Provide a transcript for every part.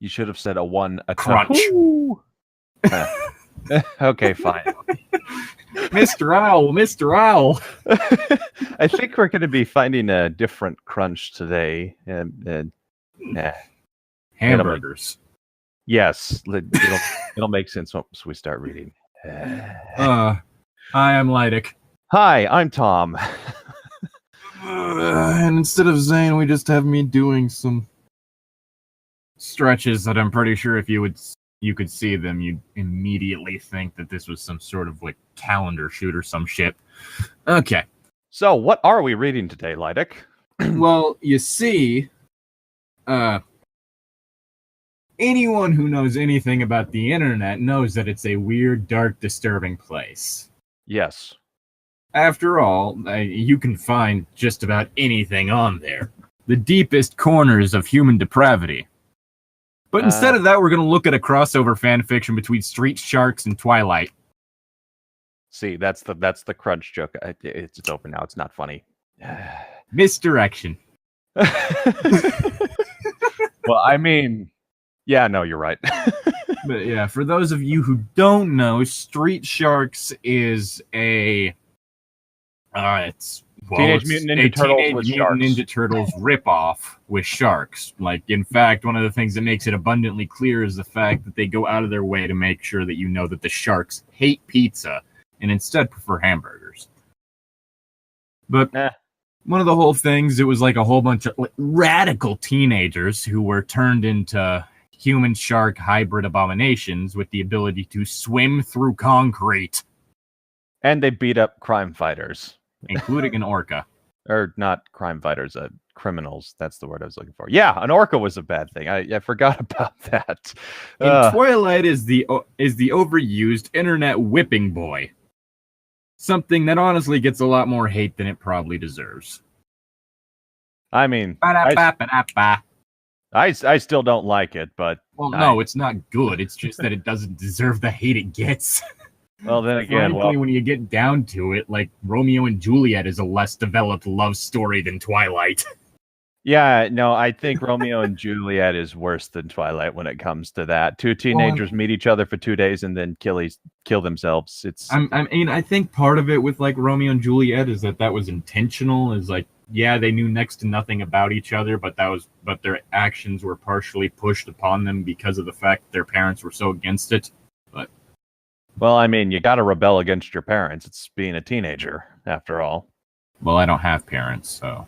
You should have said a one, a Crunch. Okay, fine. Mr. Owl, Mr. Owl. I think we're going to be finding a different crunch today. Hamburgers. Yes, it'll make sense once we start reading. Hi, I'm Llytic. Hi, I'm Tom. And instead of Zane, we just have me doing some stretches that I'm pretty sure if you could see them, you'd immediately think that this was some sort of like calendar shoot or some shit. Okay. So, what are we reading today, Llytic? Well, you see, anyone who knows anything about the internet knows that it's a weird, dark, disturbing place. Yes. After all, you can find just about anything on there. The deepest corners of human depravity. But instead of that, we're going to look at a crossover fanfiction between Street Sharks and Twilight. See, that's the crunch joke. It's over now. It's not funny. Misdirection. Well, I mean, yeah, no, you're right. But yeah, for those of you who don't know, Street Sharks is a Teenage Mutant Ninja Turtles with sharks. Ninja Turtles ripoff with sharks. Like, in fact, one of the things that makes it abundantly clear is the fact that they go out of their way to make sure that you know that the sharks hate pizza and instead prefer hamburgers. But one of the whole things, it was like a whole bunch of radical teenagers who were turned into human-shark hybrid abominations with the ability to swim through concrete. And they beat up crime fighters. Including an orca. Or not crime fighters, criminals. That's the word I was looking for. Yeah, an orca was a bad thing. I forgot about that. And Twilight is the overused internet whipping boy. Something that honestly gets a lot more hate than it probably deserves. I mean, I still don't like it, but... Well, no, it's not good. It's just that it doesn't deserve the hate it gets. Well, then again, frankly, when you get down to it, like, Romeo and Juliet is a less developed love story than Twilight. Yeah, no, I think Romeo and Juliet is worse than Twilight when it comes to that. Two teenagers meet each other for 2 days and then kill themselves. I think part of it with, like, Romeo and Juliet is that was intentional. Is like, yeah, they knew next to nothing about each other, but their actions were partially pushed upon them because of the fact that their parents were so against it. But well, I mean, you got to rebel against your parents. It's being a teenager, after all. Well, I don't have parents, so.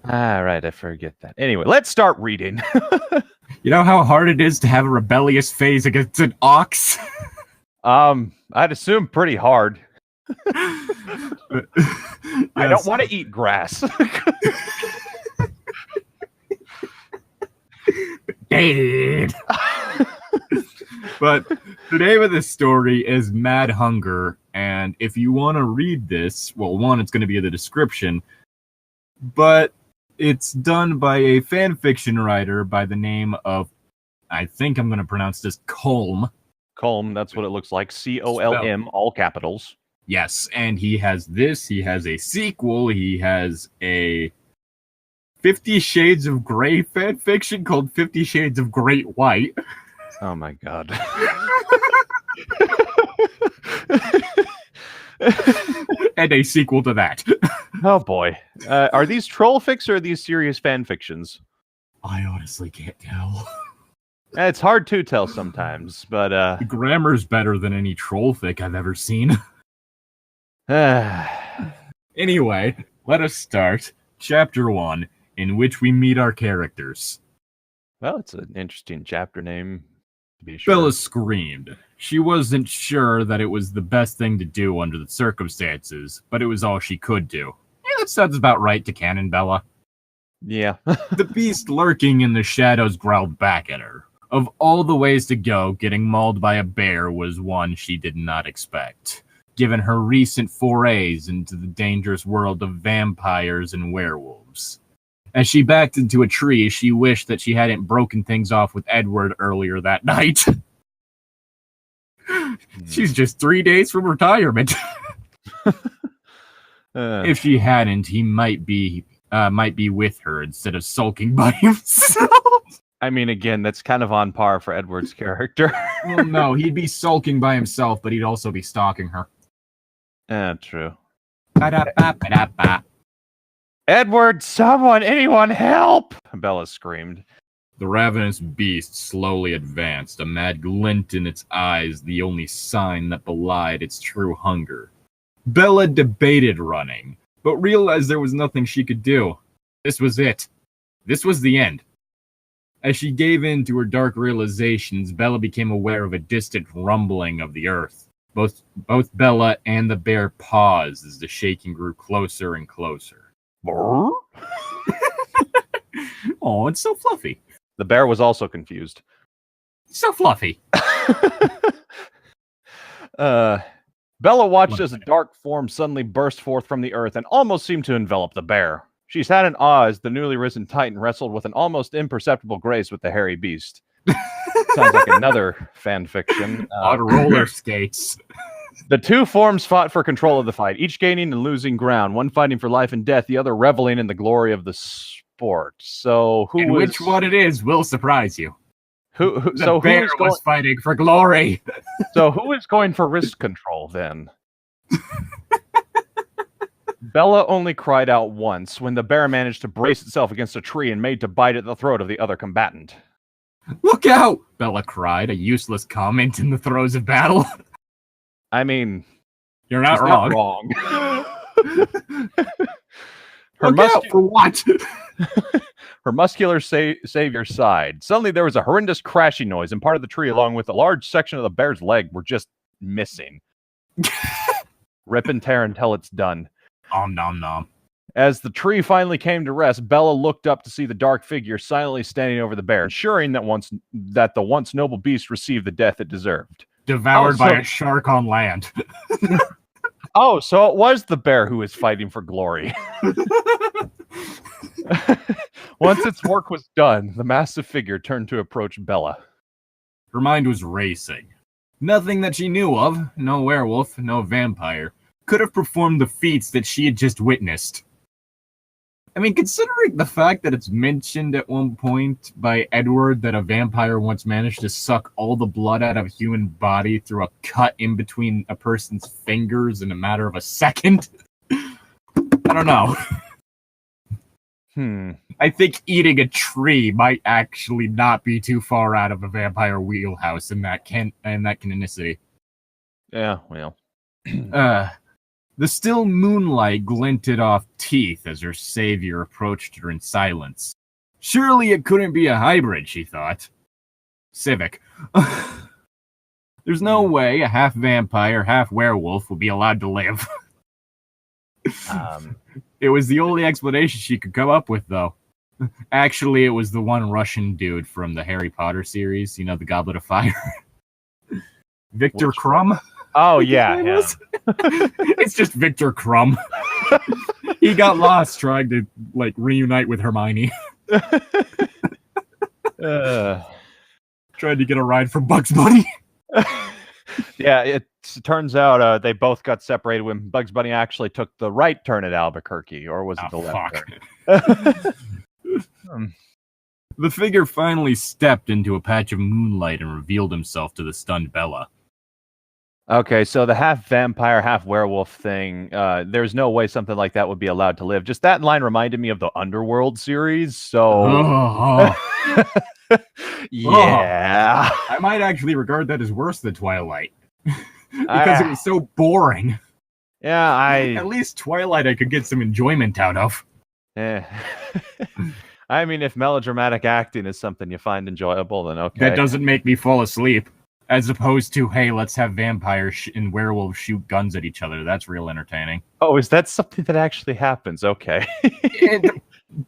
Right, I forget that. Anyway, let's start reading. You know how hard it is to have a rebellious phase against an ox? I'd assume pretty hard. Yes. I don't want to eat grass. Dead. But the name of this story is Mad Hunger, and if you want to read this, well, one, it's going to be in the description, but it's done by a fan fiction writer by the name of, I think I'm going to pronounce this Colm. Colm, that's what it looks like. COLM, all capitals. Yes, and he has this, he has a sequel, he has a 50 Shades of Grey fan fiction called 50 Shades of Great White. Oh my god. And a sequel to that. Oh boy. Are these troll fics or are these serious fan fictions? I honestly can't tell. It's hard to tell sometimes, but the grammar's better than any troll fic I've ever seen. Anyway, let us start Chapter 1, in which we meet our characters. Well, it's an interesting chapter name, to be sure. Bella screamed. She wasn't sure that it was the best thing to do under the circumstances, but it was all she could do. Yeah, that sounds about right to canon, Bella. Yeah. The beast lurking in the shadows growled back at her. Of all the ways to go, getting mauled by a bear was one she did not expect, given her recent forays into the dangerous world of vampires and werewolves. As she backed into a tree, she wished that she hadn't broken things off with Edward earlier that night. She's just 3 days from retirement. If she hadn't, he might be with her instead of sulking by himself. I mean, again, that's kind of on par for Edward's character. Well, no, he'd be sulking by himself, but he'd also be stalking her. True. Ba-da-ba-ba-da-ba. Edward, anyone help! Bella screamed. The ravenous beast slowly advanced, a mad glint in its eyes, the only sign that belied its true hunger. Bella debated running, but realized there was nothing she could do. This was it. This was the end. As she gave in to her dark realizations, Bella became aware of a distant rumbling of the earth. Both Bella and the bear paused as the shaking grew closer and closer. Oh, it's so fluffy. The bear was also confused. So fluffy. Bella watched as a dark form suddenly burst forth from the earth and almost seemed to envelop the bear. She sat in awe as the newly risen Titan wrestled with an almost imperceptible grace with the hairy beast. Sounds like another fan fiction. On roller skates. The two forms fought for control of the fight, each gaining and losing ground, one fighting for life and death, the other reveling in the glory of the sport. So which one it is will surprise you. The bear was fighting for glory. So who is going for wrist control then? Bella only cried out once when the bear managed to brace itself against a tree and made to bite at the throat of the other combatant. Look out! Bella cried, a useless comment in the throes of battle. I mean, you're not wrong. Look out for what? Her muscular savior sighed. Suddenly there was a horrendous crashing noise, and part of the tree along with a large section of the bear's leg were just missing. Rip and tear until it's done. Om nom nom. As the tree finally came to rest, Bella looked up to see the dark figure silently standing over the bear, ensuring that the once noble beast received the death it deserved. Devoured by a shark on land. Oh, so it was the bear who was fighting for glory. Once its work was done, the massive figure turned to approach Bella. Her mind was racing. Nothing that she knew of, no werewolf, no vampire, could have performed the feats that she had just witnessed. I mean, considering the fact that it's mentioned at one point by Edward that a vampire once managed to suck all the blood out of a human body through a cut in between a person's fingers in a matter of a second. I don't know. I think eating a tree might actually not be too far out of a vampire wheelhouse in that canonicity. Yeah, well. The still moonlight glinted off teeth as her savior approached her in silence. Surely it couldn't be a hybrid, she thought. Civic. There's no way a half vampire, half werewolf would be allowed to live. It was the only explanation she could come up with, though. Actually, it was the one Russian dude from the Harry Potter series, you know, the Goblet of Fire. Victor Crumb? Oh, yeah. It's just Victor Crumb. He got lost trying to, reunite with Hermione. Tried to get a ride from Bugs Bunny. Yeah, it turns out they both got separated when Bugs Bunny actually took the right turn at Albuquerque, or was it the left turn? The figure finally stepped into a patch of moonlight and revealed himself to the stunned Bella. Okay, so the half vampire, half werewolf thing, there's no way something like that would be allowed to live. Just that line reminded me of the Underworld series, so... Yeah. I might actually regard that as worse than Twilight. Because it was so boring. Yeah, At least Twilight I could get some enjoyment out of. I mean, if melodramatic acting is something you find enjoyable, then okay. That doesn't make me fall asleep. As opposed to, hey, let's have vampires and werewolves shoot guns at each other. That's real entertaining. Oh, is that something that actually happens? Okay.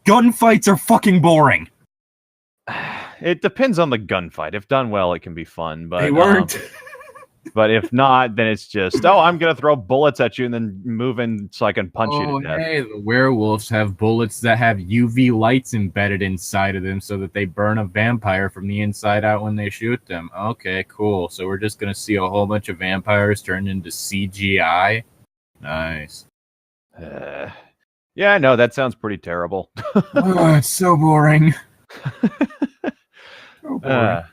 Gunfights are fucking boring. It depends on the gunfight. If done well, it can be fun. But they weren't. But if not, then it's just, I'm going to throw bullets at you and then move in so I can punch you to death. Hey, the werewolves have bullets that have UV lights embedded inside of them so that they burn a vampire from the inside out when they shoot them. Okay, cool. So we're just going to see a whole bunch of vampires turned into CGI? Nice. Yeah, no, that sounds pretty terrible. Oh, it's so boring. boring.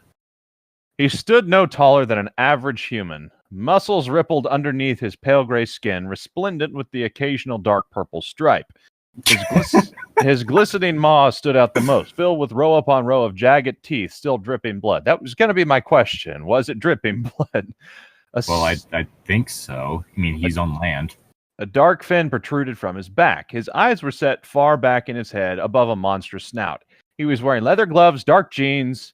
He stood no taller than an average human. Muscles rippled underneath his pale gray skin, resplendent with the occasional dark purple stripe. His glistening maw stood out the most, filled with row upon row of jagged teeth, still dripping blood. That was going to be my question. Was it dripping blood? Well, I think so. I mean, he's on land. A dark fin protruded from his back. His eyes were set far back in his head, above a monstrous snout. He was wearing leather gloves, dark jeans,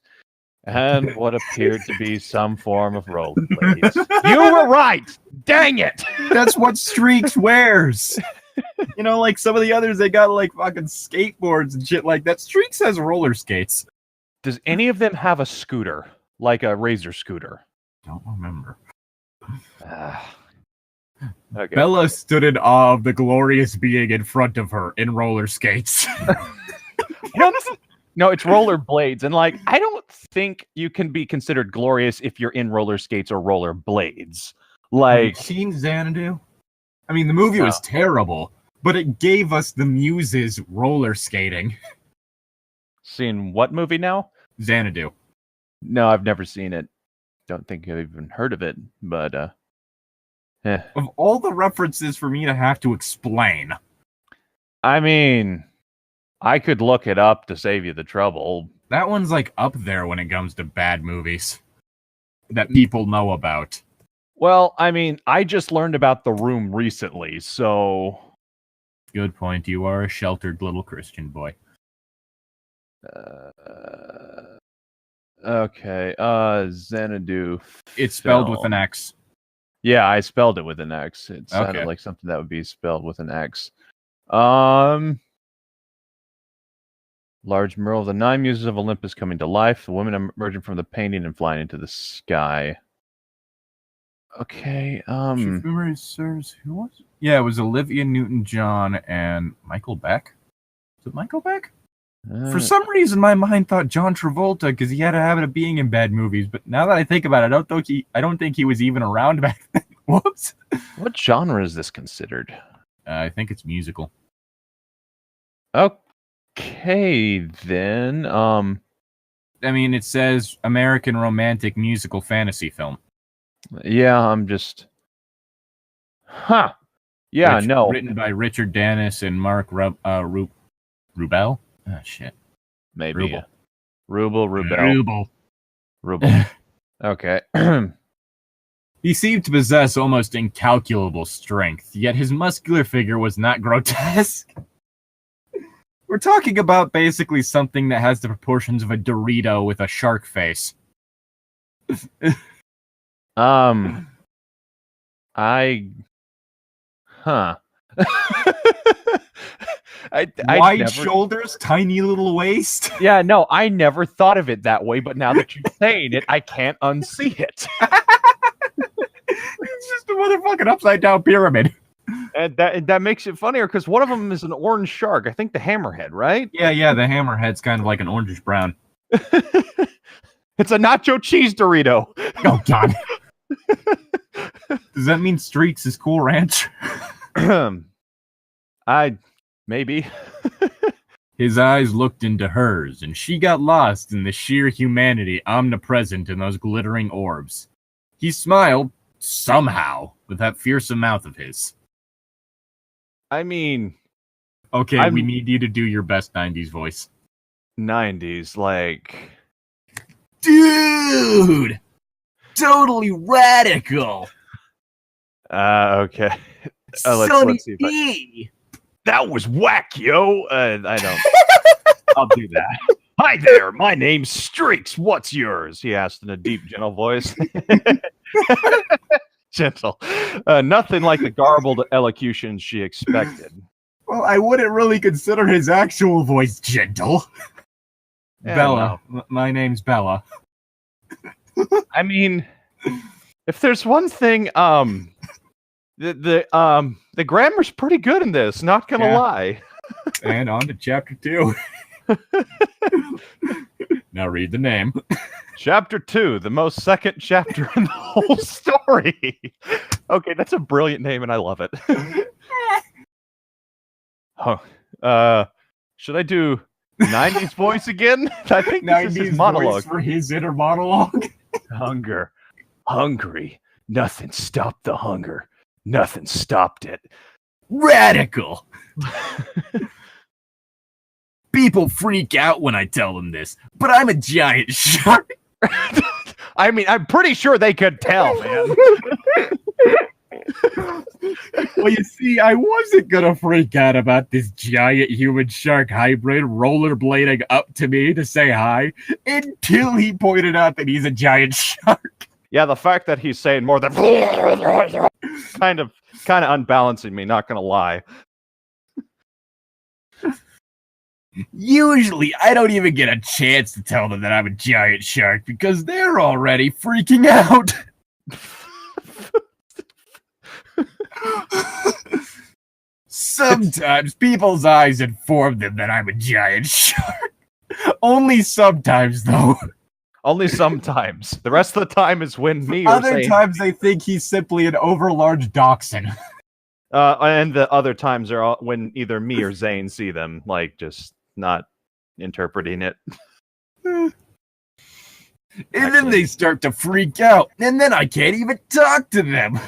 and what appeared to be some form of rollerblades. You were right! Dang it! That's what Streex wears! You know, like some of the others, they got like fucking skateboards and shit like that. Streex has roller skates. Does any of them have a scooter? Like a Razor scooter? Don't remember. Okay. Bella stood in awe of the glorious being in front of her in roller skates. No, it's roller blades. And like, I don't think you can be considered glorious if you're in roller skates or roller blades. Like, have you seen Xanadu? I mean, the movie was terrible, but it gave us the Muses roller skating. Seen what movie now? Xanadu. No, I've never seen it. Don't think I've even heard of it, but Of all the references for me to have to explain. I mean, I could look it up to save you the trouble. That one's like up there when it comes to bad movies that people know about. Well, I mean, I just learned about The Room recently, so... Good point. You are a sheltered little Christian boy. Okay, Xanadu. It's spelled with an X. Yeah, I spelled it with an X. It sounded like something that would be spelled with an X. Large mural of the 9 muses of Olympus coming to life. The women emerging from the painting and flying into the sky. Okay, If memory serves, who was it? Yeah, it was Olivia Newton-John and Michael Beck. Was it Michael Beck? For some reason, my mind thought John Travolta because he had a habit of being in bad movies. But now that I think about it, I don't think he was even around back then. Whoops. What genre is this considered? I think it's musical. Okay, then. I mean, it says American romantic musical fantasy film. Yeah, I'm just... Huh. Yeah, no. Written by Richard Dennis and Mark Rubel? Oh, shit. Maybe. Rubel. Okay. He seemed to possess almost incalculable strength, yet his muscular figure was not grotesque. We're talking about basically something that has the proportions of a Dorito with a shark face. Wide shoulders, tiny little waist. Yeah, no, I never thought of it that way, but now that you're saying it, I can't unsee it. It's just a motherfucking upside down pyramid. And that makes it funnier because one of them is an orange shark. I think the hammerhead, right? Yeah, the hammerhead's kind of like an orangish brown. It's a nacho cheese Dorito. Oh, God. Does that mean Streex is Cool Ranch? Maybe. His eyes looked into hers, and she got lost in the sheer humanity omnipresent in those glittering orbs. He smiled, somehow, with that fearsome mouth of his. I mean... Okay, we need you to do your best 90s voice. 90s, like... Dude! Totally radical! Okay. Let's see. That was whack, yo! I don't... I'll do that. Hi there, my name's Streex. What's yours? He asked in a deep, gentle voice. Gentle. Nothing like the garbled elocution she expected. Well, I wouldn't really consider his actual voice gentle. Yeah, Bella. No. My name's Bella. I mean, if there's one thing, the grammar's pretty good in this, not gonna lie. And on to chapter 2. Now read the name. Chapter 2, the most second chapter in the whole story. Okay, that's a brilliant name, and I love it. Should I do 90s voice again? I think this is his monologue. voice for his inner monologue. Hunger. Hungry. Nothing stopped the hunger. Nothing stopped it. Radical. People freak out when I tell them this, but I'm a giant shark. I mean, I'm pretty sure they could tell, man. Well, you see, I wasn't gonna freak out about this giant human shark hybrid rollerblading up to me to say hi until he pointed out that he's a giant shark. Yeah, the fact that he's saying more than kind of unbalancing me, not gonna lie. Usually, I don't even get a chance to tell them that I'm a giant shark because they're already freaking out. Sometimes people's eyes inform them that I'm a giant shark. Only sometimes, though. Only sometimes. The rest of the time is when me or Other times they think he's simply an overlarge dachshund. And the other times are when either me or Zane see them, like just not interpreting it. And then they start to freak out, and then I can't even talk to them.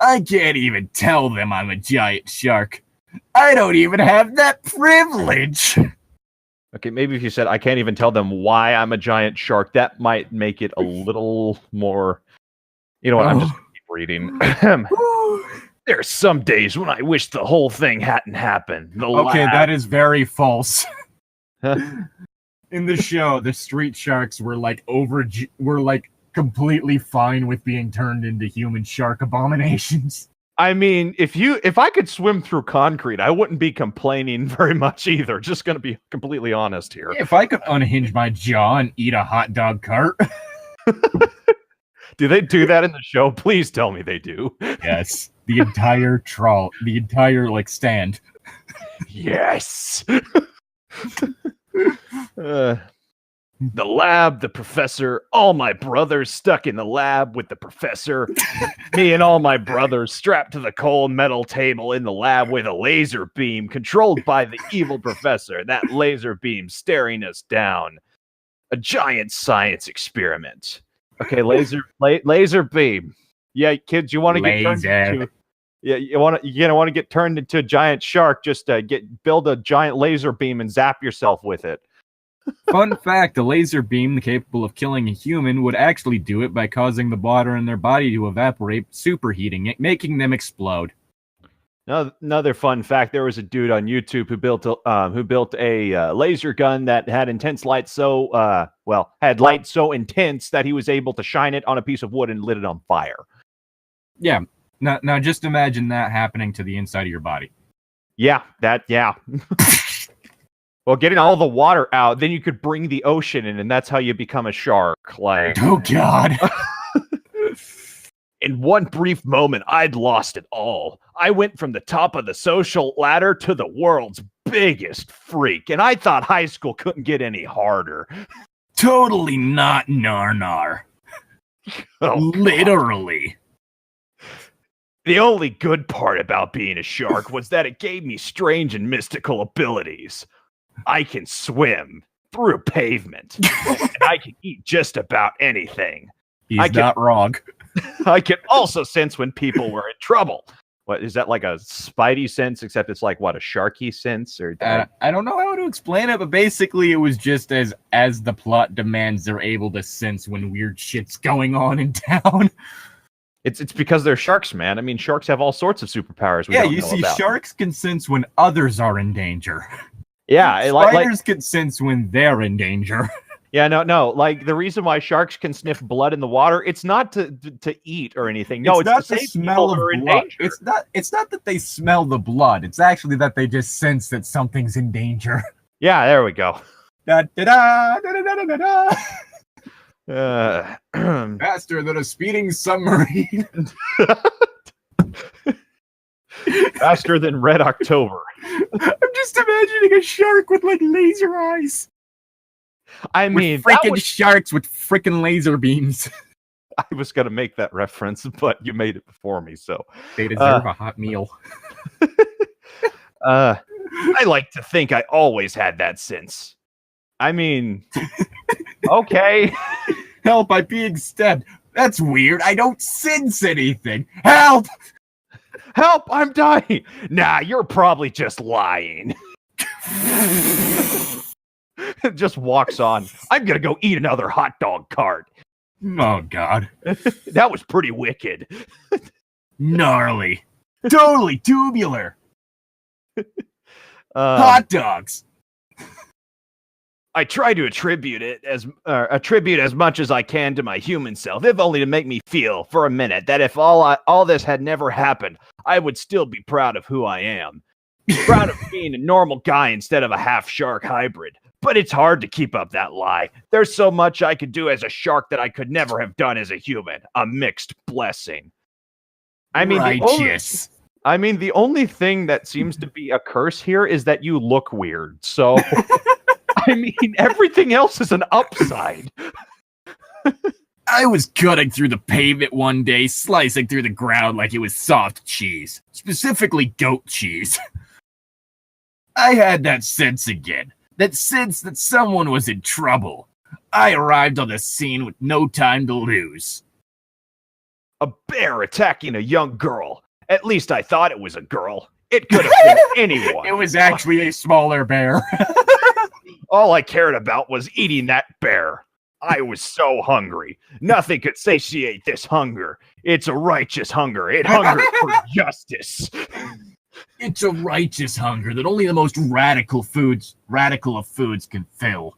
I can't even tell them I'm a giant shark. I don't even have that privilege. Okay, maybe if you said, I can't even tell them why I'm a giant shark, that might make it a little more... You know what, I'm just going to keep reading. There's some days when I wish the whole thing hadn't happened. That is very false. In the show, the street sharks were completely fine with being turned into human shark abominations. I mean, if I could swim through concrete, I wouldn't be complaining very much either. Just going to be completely honest here. If I could unhinge my jaw and eat a hot dog cart. Do they do that in the show? Please tell me they do. Yes. The entire stand. Yes. The lab, the professor, all my brothers stuck in the lab with the professor. Me and all my brothers strapped to the cold metal table in the lab with a laser beam controlled by the evil professor. That laser beam staring us down. A giant science experiment. Okay, laser beam. Yeah, kids, you want to get turned into... Yeah, you're gonna want to get turned into a giant shark. Just build a giant laser beam and zap yourself with it. Fun fact, a laser beam capable of killing a human would actually do it by causing the water in their body to evaporate, superheating it, making them explode. Another fun fact, there was a dude on YouTube who built a laser gun that had intense light had light so intense that he was able to shine it on a piece of wood and lit it on fire. Yeah. Now just imagine that happening to the inside of your body. Yeah. Well, getting all the water out, then you could bring the ocean in, and that's how you become a shark. Like, oh God! In one brief moment, I'd lost it all. I went from the top of the social ladder to the world's biggest freak, and I thought high school couldn't get any harder. Totally not Narnar. Literally. The only good part about being a shark was that it gave me strange and mystical abilities. I can swim through pavement, and I can eat just about anything. He's not wrong. I can also sense when people were in trouble. What is that, like a spidey sense, except it's like, what, a sharky sense? Or I don't know how to explain it, but basically it was just as the plot demands, they're able to sense when weird shit's going on in town. It's because they're sharks, man. I mean, sharks have all sorts of superpowers. Sharks can sense when others are in danger. Yeah, spiders can sense when they're in danger. Yeah, no. Like, the reason why sharks can sniff blood in the water, it's not to eat or anything. No, it's not to the save smell of in blood. danger. It's not that they smell the blood. It's actually that they just sense that something's in danger. Yeah, there we go. Da, da, da, da, da, da, da. Uh, Faster than a speeding submarine. Faster than Red October. I'm just imagining a shark with like laser eyes. I mean, freaking sharks with freaking laser beams. I was gonna make that reference, but you made it before me, so they deserve a hot meal. I like to think I always had that sense. I mean, okay. Help, I'm being stabbed. That's weird. I don't sense anything. Help! Help, I'm dying. Nah, you're probably just lying. Just walks on. I'm gonna go eat another hot dog cart. Oh, God. That was pretty wicked. Gnarly. Totally tubular. Hot dogs. I try to attribute as much as I can to my human self, if only to make me feel for a minute that if all this had never happened, I would still be proud of who I am. Proud of being a normal guy instead of a half-shark hybrid. But it's hard to keep up that lie. There's so much I could do as a shark that I could never have done as a human. A mixed blessing. I mean, righteous. The only thing that seems to be a curse here is that you look weird. So, I mean, everything else is an upside. I was cutting through the pavement one day, slicing through the ground like it was soft cheese. Specifically goat cheese. I had that sense again. That sense that someone was in trouble. I arrived on the scene with no time to lose. A bear attacking a young girl. At least I thought it was a girl. It could have been anyone. It was actually a smaller bear. All I cared about was eating that bear. I was so hungry. Nothing could satiate this hunger. It's a righteous hunger. It hungered for justice. It's a righteous hunger that only the most radical of foods can fill.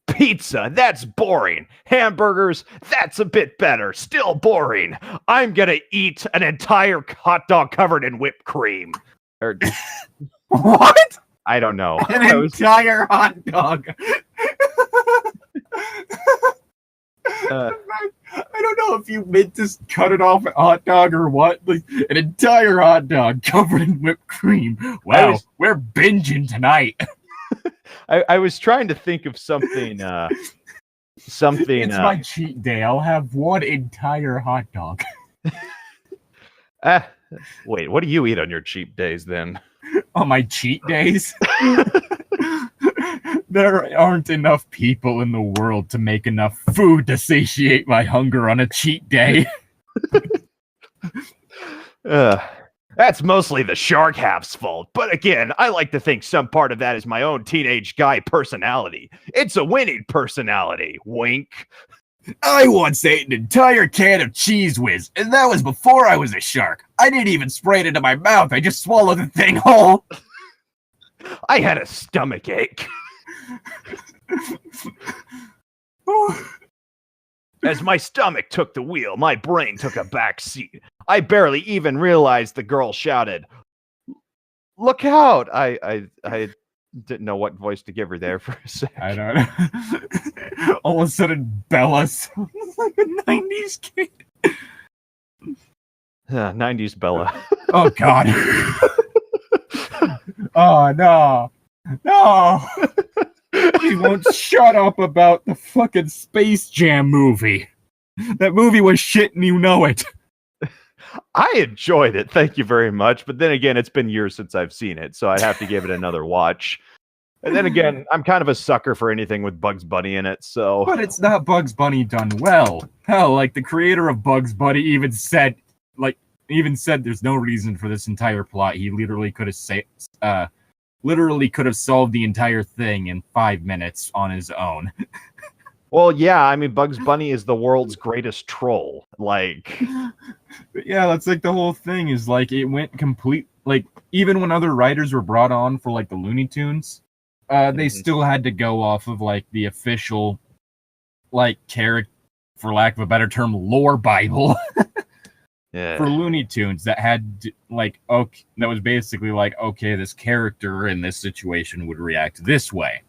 Pizza, that's boring. Hamburgers, that's a bit better. Still boring. I'm gonna eat an entire hot dog covered in whipped cream. What? I don't know. An entire hot dog. I don't know if you meant to cut it off a hot dog or what. Like, an entire hot dog covered in whipped cream. Wow, we're binging tonight. I was trying to think of something. Something. It's my cheat day. I'll have one entire hot dog. Wait, what do you eat on your cheat days then? On my cheat days? There aren't enough people in the world to make enough food to satiate my hunger on a cheat day. That's mostly the shark half's fault. But again, I like to think some part of that is my own teenage guy personality. It's a winning personality. Wink. I once ate an entire can of Cheese Whiz, and that was before I was a shark. I didn't even spray it into my mouth. I just swallowed the thing whole. I had a stomach ache. As my stomach took the wheel, my brain took a back seat. I barely even realized the girl shouted, "Look out!" I didn't know what voice to give her there for a sec. I don't know. All of a sudden, Bella sounds like a 90s kid. 90s Bella. Oh, God. Oh, no. No. She won't shut up about the fucking Space Jam movie. That movie was shit and you know it. I enjoyed it, thank you very much. But then again, it's been years since I've seen it, so I'd have to give it another watch. And then again, I'm kind of a sucker for anything with Bugs Bunny in it, so... But it's not Bugs Bunny done well. Hell, like, the creator of Bugs Bunny even said there's no reason for this entire plot. He literally could have solved the entire thing in 5 minutes on his own. Well, yeah, I mean, Bugs Bunny is the world's greatest troll. Like... Yeah, that's like the whole thing is, like, it went complete... Like, even when other writers were brought on for, like, the Looney Tunes, they still had to go off of, like, the official, like, character, for lack of a better term, lore Bible. Yeah. For Looney Tunes that had, like, okay, that was basically like, okay, this character in this situation would react this way.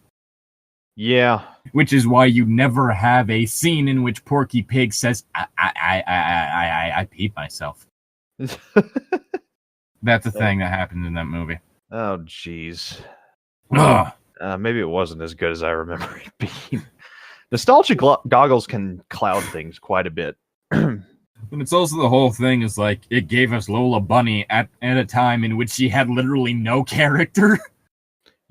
Yeah. Which is why you never have a scene in which Porky Pig says, I peed myself. That's the thing that happened in that movie. Oh, jeez. Ugh. Maybe it wasn't as good as I remember it being. Nostalgia goggles can cloud things quite a bit. And it's also the whole thing is like, it gave us Lola Bunny at a time in which she had literally no character.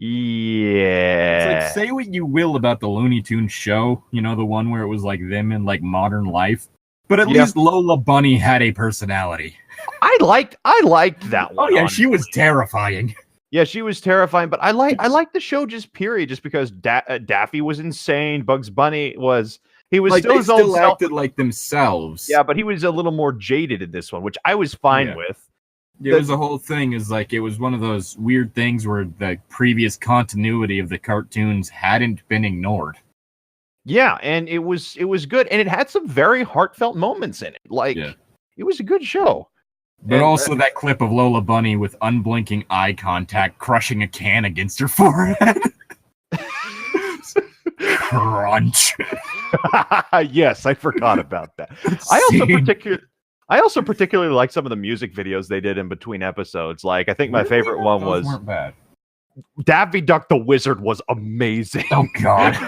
Yeah. It's like, say what you will about the Looney Tunes show, you know, the one where it was like them in like modern life, but at least Lola Bunny had a personality. I liked that one. Oh yeah, she was terrifying. Yeah, she was terrifying, but I like the show just period, just because Daffy was insane. Bugs Bunny was like still they his old still self. acted like themselves. Yeah, but he was a little more jaded in this one, which I was fine with. It was the whole thing is like it was one of those weird things where the previous continuity of the cartoons hadn't been ignored. Yeah, and it was good, and it had some very heartfelt moments in it. Like it was a good show. But also that clip of Lola Bunny with unblinking eye contact crushing a can against her forehead. Crunch. Yes, I forgot about that. I also particularly like some of the music videos they did in between episodes. Like, I think my favorite one was weren't bad. Daffy Duck the Wizard was amazing. Oh God.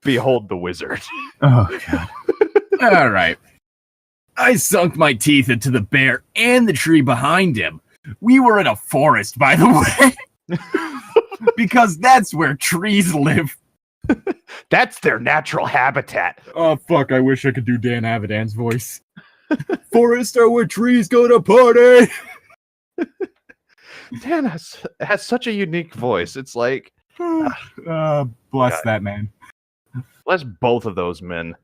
Behold the Wizard. Oh God. All right. I sunk my teeth into the bear and the tree behind him. We were in a forest, by the way. Because that's where trees live. That's their natural habitat. Oh, fuck. I wish I could do Dan Avidan's voice. Forest are where trees go to party. Dan has such a unique voice. It's like... bless that man. Bless both of those men.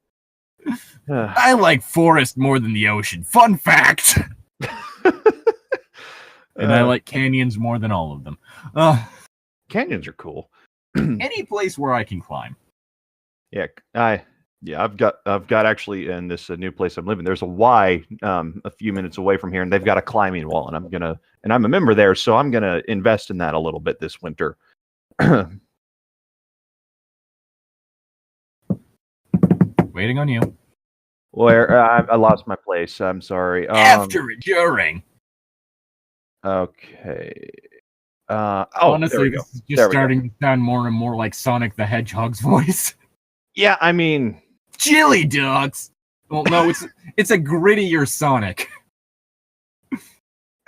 I like forest more than the ocean. Fun fact! And I like canyons more than all of them. Canyons are cool. Any place where I can climb. Yeah, I've got actually in this new place I'm living. There's a Y a few minutes away from here, and they've got a climbing wall, and I'm a member there, so I'm gonna invest in that a little bit this winter. Waiting on you. Where I lost my place. I'm sorry. After and during. Okay. Honestly, this is just starting to sound more and more like Sonic the Hedgehog's voice. Yeah, I mean, chili dogs. Well, no, it's a grittier Sonic.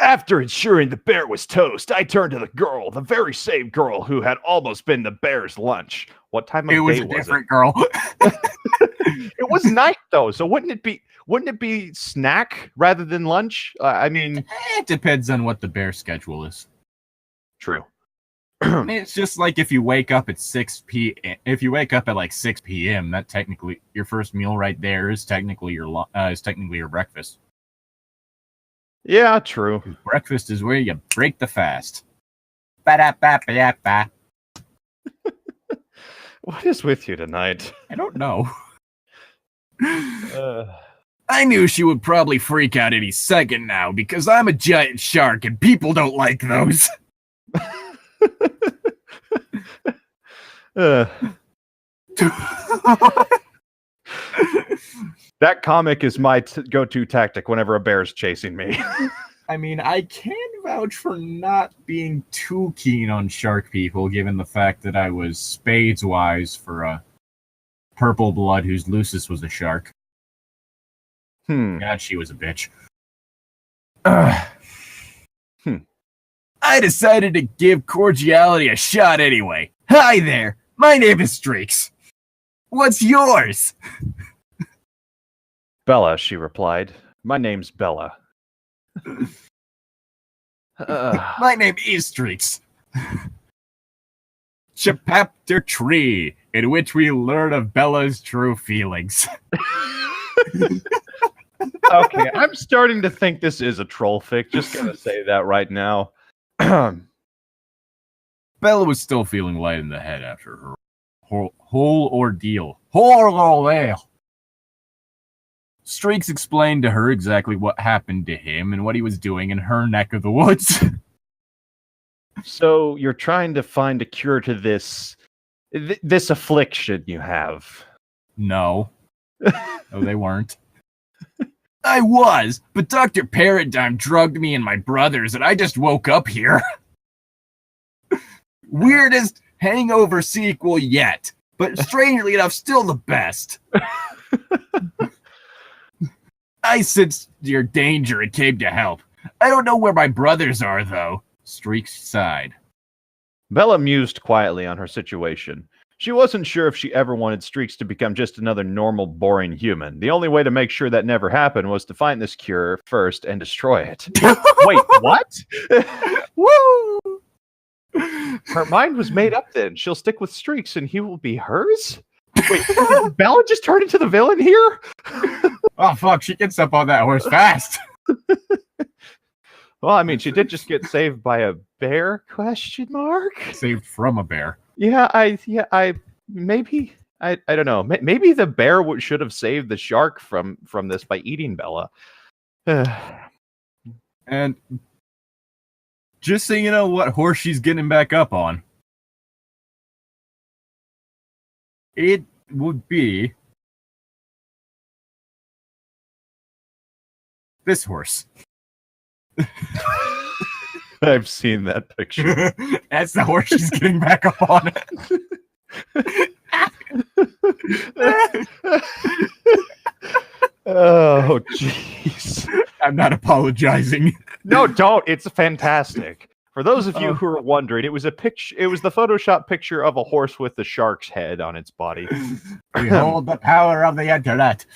After ensuring the bear was toast, I turned to the girl, the very same girl who had almost been the bear's lunch. What time of day was it? It was a different girl. It was night though, so wouldn't it be snack rather than lunch? I mean, it depends on what the bear schedule is. True. It's just like if you wake up at 6 p.m. If you wake up at like 6 p.m., that technically your first meal right there is technically your breakfast. Yeah, true. Breakfast is where you break the fast. Ba-da-ba-ba-ba. What is with you tonight? I don't know. I knew she would probably freak out any second now because I'm a giant shark and people don't like those. That comic is my go-to tactic whenever a bear is chasing me. I mean, I can vouch for not being too keen on shark people, given the fact that I was spades-wise for a purple blood whose Lucis was a shark. God, she was a bitch. I decided to give cordiality a shot anyway. Hi there, my name is Streex. What's yours? Bella, she replied. My name's Bella. My name is Streex. Chapter 3, in which we learn of Bella's true feelings. Okay, I'm starting to think this is a troll fic. Just gonna say that right now. Bella was still feeling light in the head after her whole ordeal. Streex explained to her exactly what happened to him and what he was doing in her neck of the woods. So you're trying to find a cure to this affliction you have? No. No, they weren't. I was, but Dr. Paradigm drugged me and my brothers, and I just woke up here. Weirdest hangover sequel yet, but strangely enough, still the best. I sensed your danger and came to help. I don't know where my brothers are, though. Streex sighed. Bella mused quietly on her situation. She wasn't sure if she ever wanted Streex to become just another normal, boring human. The only way to make sure that never happened was to find this cure first and destroy it. Wait, what? Woo! Her mind was made up then. She'll stick with Streex and he will be hers? Wait, did Bella just turned into the villain here? Oh, fuck, she gets up on that horse fast. Well, I mean, she did just get saved by a bear, ? Saved from a bear. Yeah, maybe, I don't know. Maybe the bear should have saved the shark from this by eating Bella. And just so you know what horse she's getting back up on, it would be this horse. I've seen that picture. That's the horse she's getting back up on. Oh, jeez. I'm not apologizing. No, don't. It's fantastic. For those of you who are wondering, it was a picture. It was the Photoshop picture of a horse with the shark's head on its body. Behold the power of the internet.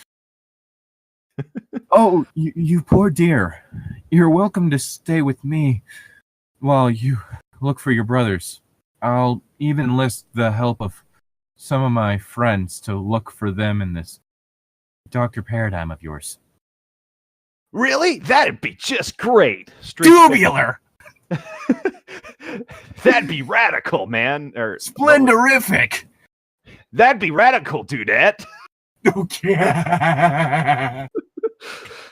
Oh, you poor dear. You're welcome to stay with me while you look for your brothers. I'll even enlist the help of some of my friends to look for them in this Dr. Paradigm of yours. Really? That'd be just great. Tubular! That'd be radical, man. Or Splendorific! That'd be radical, dudette. Okay.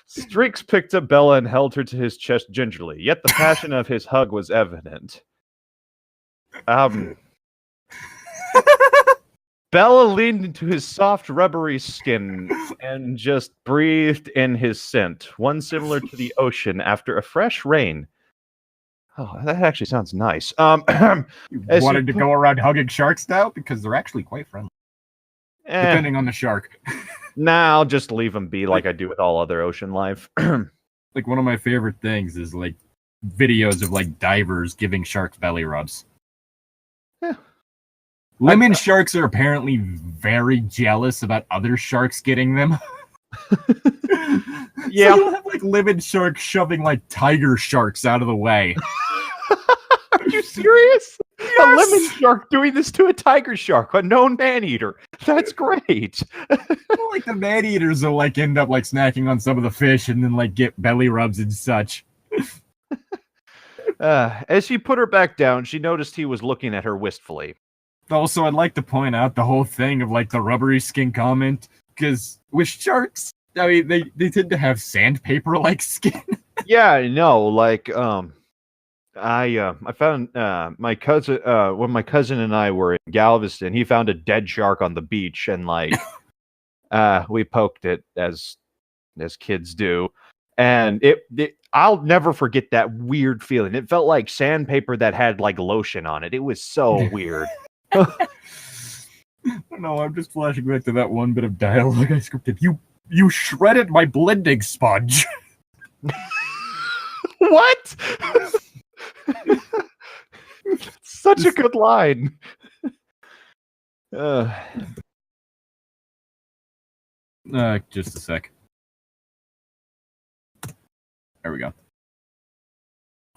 Streex picked up Bella and held her to his chest gingerly, yet the passion of his hug was evident. Bella leaned into his soft, rubbery skin and just breathed in his scent, one similar to the ocean after a fresh rain. Oh, that actually sounds nice. Wanted to go around hugging sharks now? Because they're actually quite friendly. Depending on the shark. Nah, I'll just leave them be like I do with all other ocean life. Like, one of my favorite things is, like, videos of, like, divers giving sharks belly rubs. Yeah. Lemon sharks are apparently very jealous about other sharks getting them. Yeah. So you'll have, like, lemon sharks shoving, like, tiger sharks out of the way. Are you serious? Yes! A lemon shark doing this to a tiger shark, a known man-eater. That's great. Well, like, the man-eaters will, like, end up, like, snacking on some of the fish and then, like, get belly rubs and such. As she put her back down, she noticed he was looking at her wistfully. Also, I'd like to point out the whole thing of, like, the rubbery skin comment, because with sharks, I mean, they tend to have sandpaper-like skin. Yeah, I know. Like, I found my cousin when my cousin and I were in Galveston, he found a dead shark on the beach, and like we poked it as kids do, and it I'll never forget that weird feeling. It felt like sandpaper that had like lotion on it. It was so weird. No, I'm just flashing back to that one bit of dialogue I scripted. You shredded my blending sponge. What? Such a good line. Just a sec. There we go.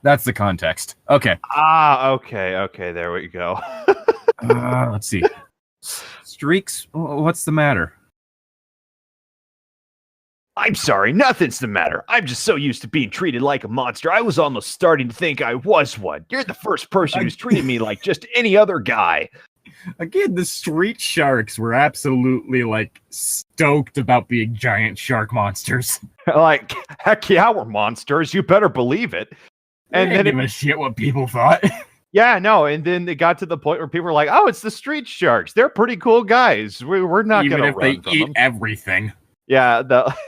That's the context. Okay. Okay, there we go. Let's see. Streex, what's the matter? I'm sorry, nothing's the matter. I'm just so used to being treated like a monster, I was almost starting to think I was one. You're the first person who's treated me like just any other guy. Again, the street sharks were absolutely, like, stoked about being giant shark monsters. Like, heck yeah, we're monsters. You better believe it. And then give a shit what people thought. Yeah, no, and then it got to the point where people were like, "Oh, it's the street sharks. They're pretty cool guys. We're not going to run even if they eat everything." Yeah,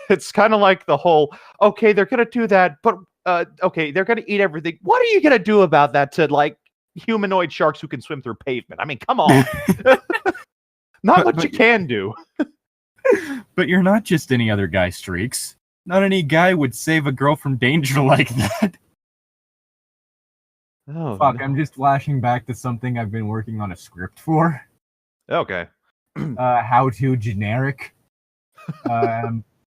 it's kind of like the whole, okay, they're going to do that, but okay, they're going to eat everything. What are you going to do about that to like humanoid sharks who can swim through pavement? I mean, come on. Not what you can do. But you're not just any other guy, Streex. Not any guy would save a girl from danger like that. Oh, Fuck, no. I'm just flashing back to something I've been working on a script for. Okay. How to generic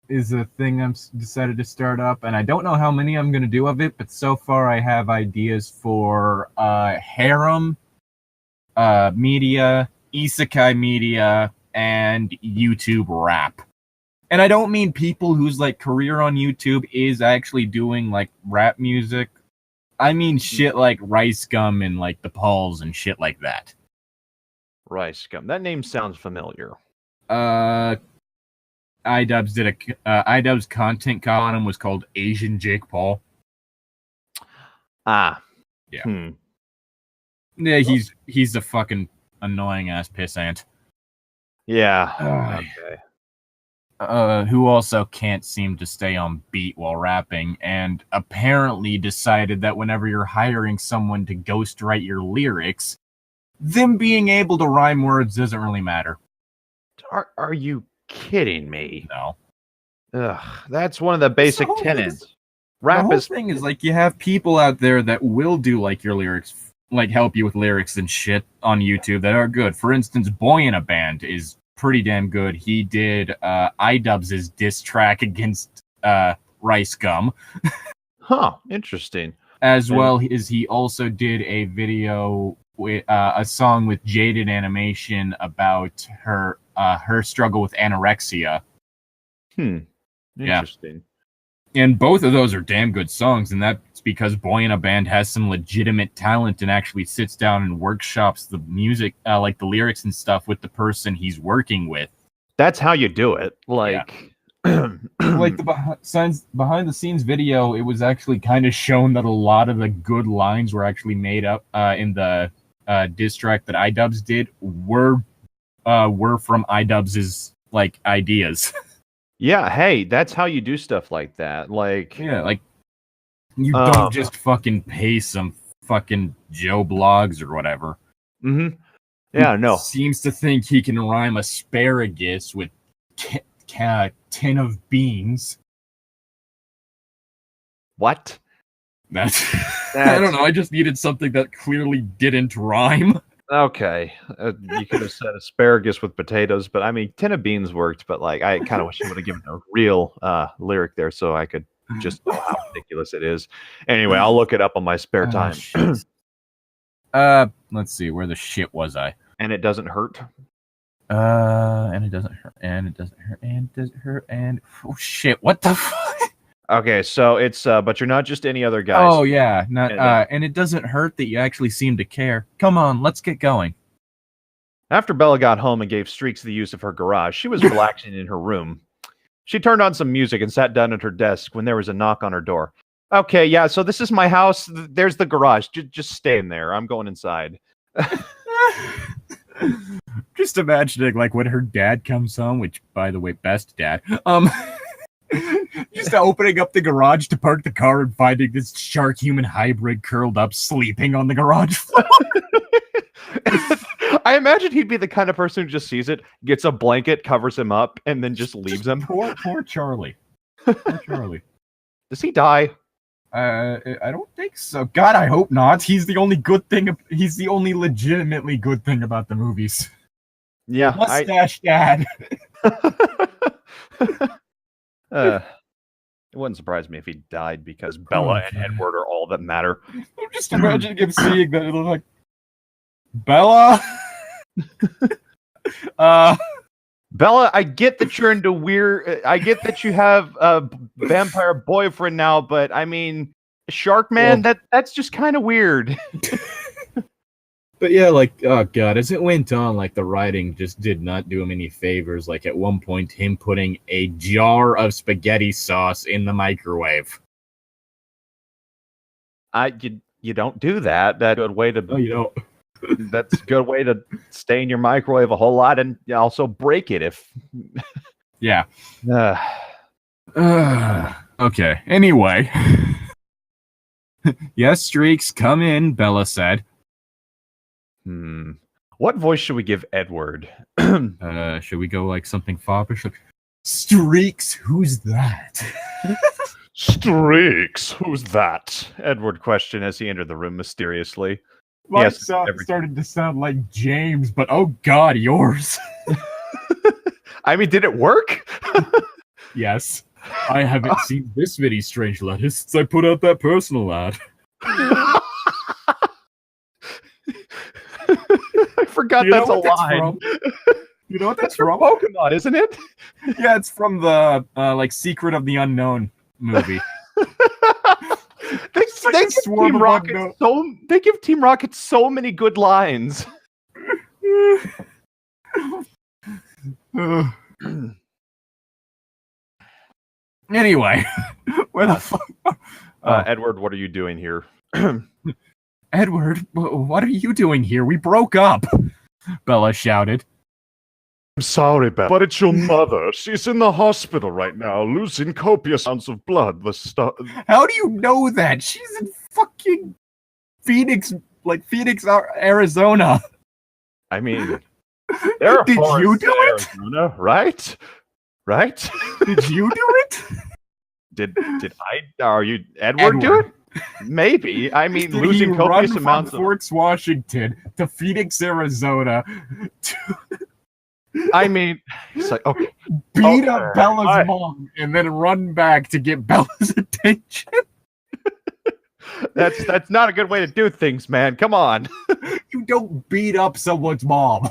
is a thing I'm decided to start up, and I don't know how many I'm going to do of it, but so far I have ideas for harem media, isekai media, and YouTube rap. And I don't mean people whose like career on YouTube is actually doing like rap music. I mean shit like Rice Gum and like the Pauls and shit like that. Rice Gum. That name sounds familiar. iDubbbz did iDubbbz content column was called Asian Jake Paul. Ah. Yeah. Yeah, he's a fucking annoying ass pissant. Yeah. Okay. Who also can't seem to stay on beat while rapping, and apparently decided that whenever you're hiring someone to ghostwrite your lyrics, them being able to rhyme words doesn't really matter. Are you kidding me? No. Ugh, that's one of the basic tenets. Rap the whole thing is like you have people out there that will do like your lyrics, like help you with lyrics and shit on YouTube that are good. For instance, Boy in a Band is pretty damn good. He did iDubbbz's diss track against Rice Gum. Huh, interesting. As well as he also did a video with a song with Jaded Animation about her struggle with anorexia. Interesting. And both of those are damn good songs, and that's because Boy in a Band has some legitimate talent and actually sits down and workshops the music, like the lyrics and stuff, with the person he's working with. That's how you do it. Like, like the behind the scenes video, it was actually kind of shown that a lot of the good lines were actually made up in the diss track that iDubbbz did were from iDubbbz's like ideas. Yeah, hey, that's how you do stuff like that. Like, yeah, like you don't just fucking pay some fucking Joe Blogs or whatever. Mm-hmm. Yeah, no. Seems to think he can rhyme asparagus with 10 of beans. What? That's I don't know. I just needed something that clearly didn't rhyme. Okay, you could have said asparagus with potatoes, but I mean, 10 of beans worked. But like, I kind of wish you would have given a real lyric there, so I could just know how ridiculous it is. Anyway, I'll look it up on my spare time. Let's see, where the shit was I? And it doesn't hurt. And it doesn't hurt, and it doesn't hurt, and it doesn't hurt, and oh shit, what the fuck? Okay, so it's but you're not just any other guys. Oh yeah, not and it doesn't hurt that you actually seem to care. Come on, let's get going. After Bella got home and gave Streex the use of her garage, she was relaxing in her room. She turned on some music and sat down at her desk when there was a knock on her door. Okay, yeah, so this is my house. There's the garage. Just stay in there. I'm going inside. Just imagining like when her dad comes home, which by the way, best dad. Just opening up the garage to park the car and finding this shark human hybrid curled up sleeping on the garage floor. I imagine he'd be the kind of person who just sees it, gets a blanket, covers him up, and then just leaves him. Poor Charlie. Poor Charlie. Does he die? I don't think so. God, I hope not. He's the only good thing. He's the only legitimately good thing about the movies. Yeah, mustache dad. It wouldn't surprise me if he died because Bella and Edward are all that matter. I'm just imagining him seeing that. It'll like, Bella? Bella, I get that you're into weird... I get that you have a vampire boyfriend now, but I mean, Shark Man, that's just kind of weird. But yeah, like, oh god, as it went on, like, the writing just did not do him any favors. Like, at one point, him putting a jar of spaghetti sauce in the microwave. You don't do that. That's a good way to... No, you don't. That's a good way to stay in your microwave a whole lot and also break it if... Yeah. Okay, anyway. Yes, Streex, come in, Bella said. What voice should we give Edward? Should we go like something foppish? Like, Streex, who's that? Streex, who's that? Edward questioned as he entered the room mysteriously. Mine started to sound like James, but oh god, yours. I mean, did it work? Yes. I haven't seen this many strange letters since I put out that personal ad. I forgot that's a line. You know what that's from? from? Pokemon, isn't it? Yeah, it's from the Secret of the Unknown movie. They give Team Rocket so many good lines. Anyway, where the fuck? Edward, what are you doing here? Edward, what are you doing here? We broke up, Bella shouted. I'm sorry, Bella, but it's your mother. She's in the hospital right now, losing copious amounts of blood. How do you know that? She's in fucking Phoenix, Arizona. I mean, there are did you do it? Arizona, right? Right? Did you do it? Did I? Are you Edward do it? Maybe. I mean, did losing he copious run amounts from Fort Washington to Phoenix, Arizona, I mean, it's like, okay, beat up Bella's mom and then run back to get Bella's attention. That's not a good way to do things, man. Come on. You don't beat up someone's mom.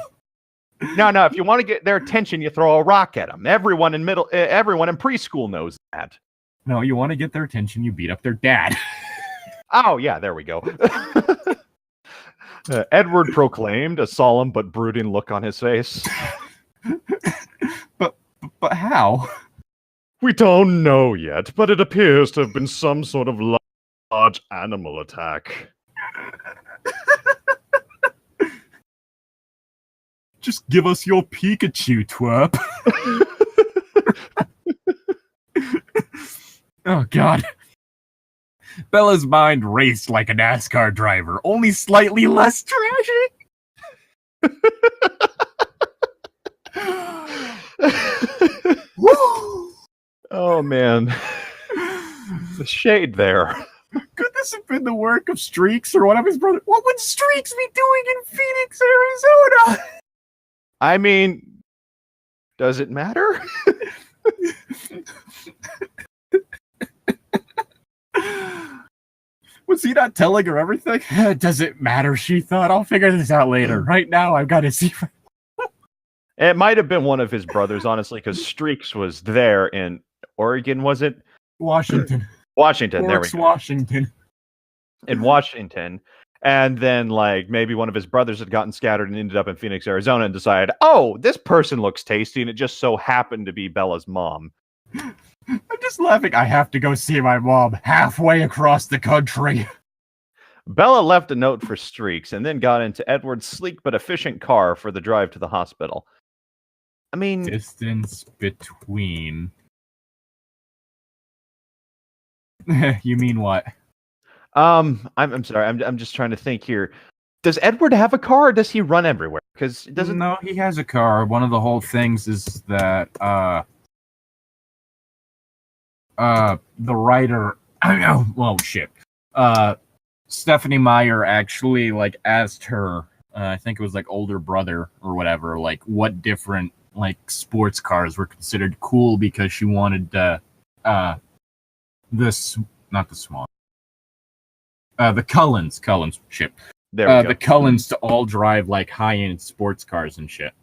No. If you want to get their attention, you throw a rock at them. Everyone in preschool knows that. No, you want to get their attention, you beat up their dad. Oh yeah, there we go. Edward proclaimed, a solemn but brooding look on his face. But how? We don't know yet, but it appears to have been some sort of large animal attack. Just give us your Pikachu, twerp. Oh, God. Bella's mind raced like a NASCAR driver, only slightly less tragic. Oh, man. The shade there. Could this have been the work of Streex or one of his brothers? What would Streex be doing in Phoenix, Arizona? I mean, does it matter? Was he not telling her everything? Does it matter, she thought. I'll figure this out later. Right now, I've got to see. It might have been one of his brothers, honestly, because Streex was there in Oregon, was it? Washington. Washington, there we go. Washington. In Washington. And then, maybe one of his brothers had gotten scattered and ended up in Phoenix, Arizona, and decided, oh, this person looks tasty, and it just so happened to be Bella's mom. I'm just laughing. I have to go see my mom halfway across the country. Bella left a note for Streex and then got into Edward's sleek but efficient car for the drive to the hospital. I mean... Distance between... You mean what? I'm sorry. I'm just trying to think here. Does Edward have a car, or does he run everywhere? Because it doesn't. No, he has a car. One of the whole things is that the writer. I know. Well, shit. Stephanie Meyer actually asked her. I think it was older brother or whatever. What different sports cars were considered cool because she wanted this not the small. The Cullens ship. There we go. The Cullens to all drive high-end sports cars and shit.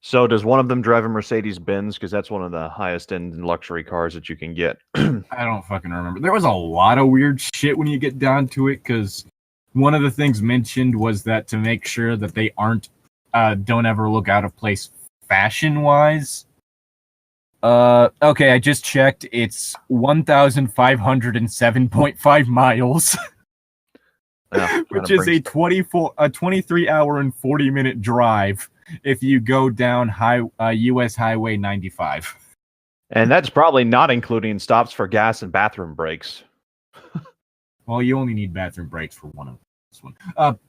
So does one of them drive a Mercedes-Benz? Because that's one of the highest-end luxury cars that you can get. I don't fucking remember. There was a lot of weird shit when you get down to it, because one of the things mentioned was that to make sure that they don't ever look out of place fashion-wise. Okay, I just checked. It's 1,507.5 miles. Which is a 23-hour and 40-minute drive if you go down U.S. Highway 95. And that's probably not including stops for gas and bathroom breaks. Well, you only need bathroom breaks for one of this one.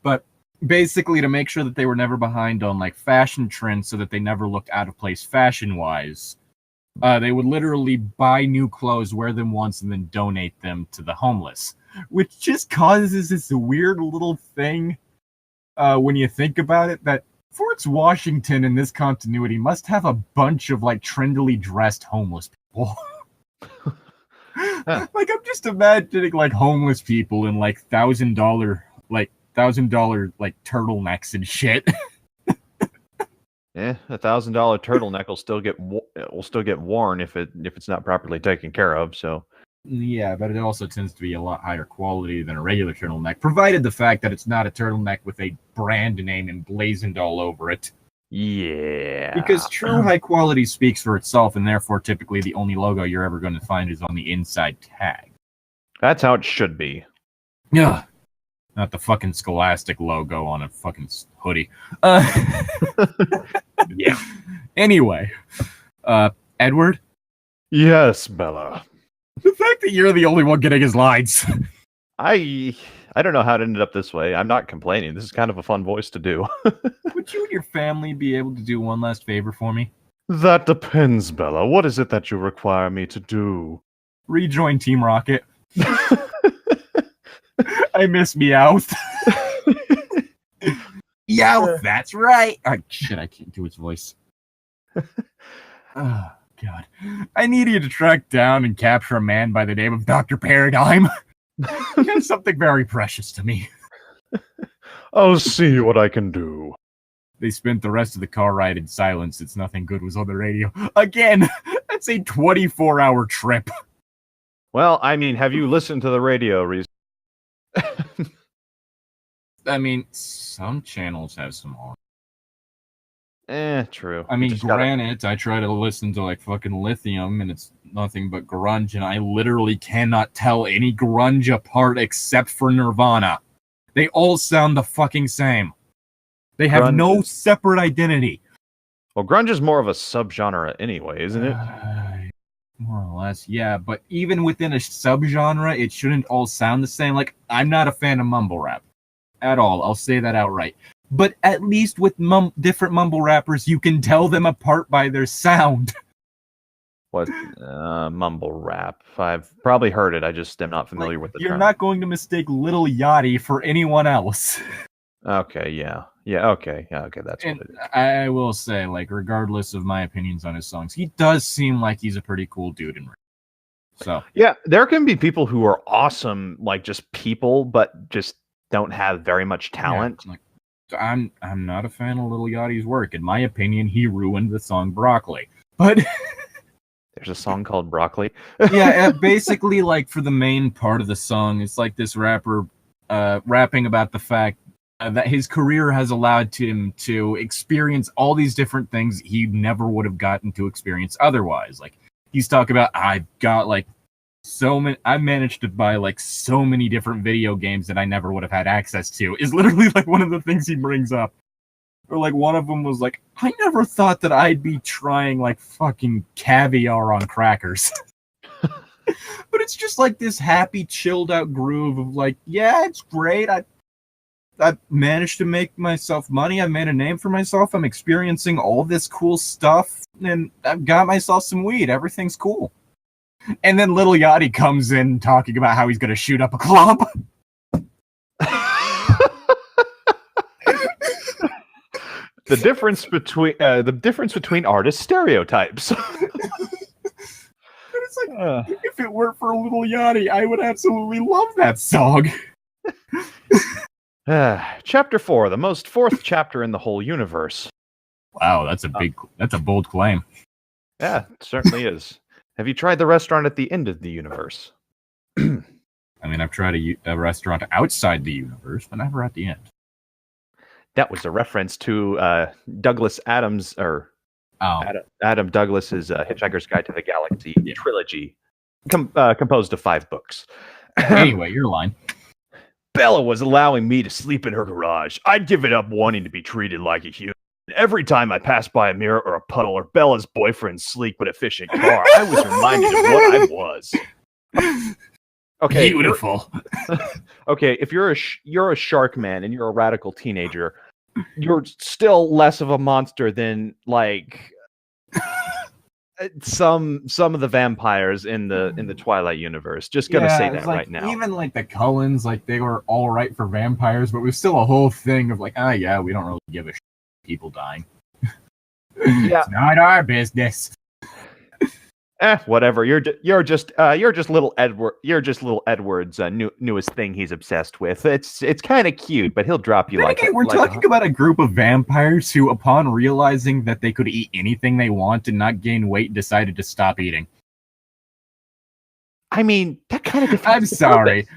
But basically to make sure that they were never behind on fashion trends so that they never looked out of place fashion-wise, They would literally buy new clothes, wear them once, and then donate them to the homeless, which just causes this weird little thing when you think about it, that Fort Washington in this continuity must have a bunch of like trendily dressed homeless people. Huh. Like, I'm just imagining like homeless people in like $1,000 like turtlenecks and shit. $1,000 turtleneck will still get worn if it's not properly taken care of. So Yeah, but it also tends to be a lot higher quality than a regular turtleneck, provided the fact that it's not a turtleneck with a brand name emblazoned all over it. yeah, Because true high quality speaks for itself, and therefore typically the only logo you're ever going to find is on the inside tag. that's how it should be. Yeah. Not the fucking Scholastic logo on a fucking hoodie. Yeah. Anyway, Edward, Yes, Bella. the fact that you're the only one getting his lines. I don't know how it ended up this way. I'm not complaining. This is kind of a fun voice to do. Would you and your family be able to do one last favor for me? That depends, Bella. What is it that you require me to do? Rejoin Team Rocket. I miss Meowth. Meowth, that's right. Oh, shit, I can't do his voice. Oh, God. I need you to track down and capture a man by the name of Dr. Paradigm. He has something very precious to me. I'll see what I can do. They spent the rest of the car ride in silence since nothing good was on the radio. Again, that's a 24-hour trip. Well, I mean, have you listened to the radio recently? I mean, some channels have some on. True. I mean, Just granted, I try to listen to like fucking Lithium, and it's nothing but grunge, and I literally cannot tell any grunge apart except for Nirvana. They all sound the fucking same. They have no separate identity. Well, grunge is more of a subgenre anyway, isn't it? More or less, yeah. But even within a subgenre, it shouldn't all sound the same. Like, I'm not a fan of mumble rap at all. I'll say that outright. But at least with different mumble rappers, you can tell them apart by their sound. What mumble rap? I've probably heard it. I just am not familiar with the term. You're not going to mistake Lil Yachty for anyone else. Okay, yeah. Okay, that's And what it is. I will say, like, regardless of my opinions on his songs, he does seem like he's a pretty cool dude in real. So yeah, there can be people who are awesome, like just people, but just don't have very much talent. Yeah, like, I'm not a fan of Lil Yachty's work. In my opinion, he ruined the song Broccoli. But there's a song called Broccoli. yeah, basically, like, for the main part of the song, it's like this rapper rapping about the fact that his career has allowed him to experience all these different things he never would have gotten to experience otherwise. Like, he's talking about, I've managed to buy like so many different video games that I never would have had access to, is literally like one of the things he brings up. Or like one of them was like, I never thought that I'd be trying like fucking caviar on crackers. But it's just like this happy, chilled out groove of like, yeah, it's great. I've managed to make myself money. I've made a name for myself. I'm experiencing all this cool stuff, and I've got myself some weed. Everything's cool. And then Lil Yachty comes in talking about how he's going to shoot up a club. The difference between artist stereotypes. It's like, if it weren't for Lil Yachty, I would absolutely love that song. Chapter 4, the fourth chapter in the whole universe. Wow, that's a bold claim. Yeah, it certainly is. Have you tried the restaurant at the end of the universe? I mean, I've tried a restaurant outside the universe, but never at the end. That was a reference to Douglas Adams, or Adam Douglas's Hitchhiker's Guide to the Galaxy trilogy, composed of 5 books. Anyway, your line. Bella was allowing me to sleep in her garage. I'd give it up wanting to be treated like a human. Every time I passed by a mirror or a puddle or Bella's boyfriend's sleek but efficient car, I was reminded of what I was. Okay, beautiful. Okay, if you're a shark man and you're a radical teenager, you're still less of a monster than like some of the vampires in the Twilight universe. Just gonna say that right now. Even like the Cullens, like they were all right for vampires, but it was still a whole thing of like, yeah, we don't really give a shit people dying. Yeah. It's not our business. Whatever. You're just little Edward. You're just little Edward's newest thing he's obsessed with. It's kind of cute, but he'll drop you like. Again, we're talking about a group of vampires who, upon realizing that they could eat anything they want and not gain weight, decided to stop eating. I mean, that kind of. I'm sorry,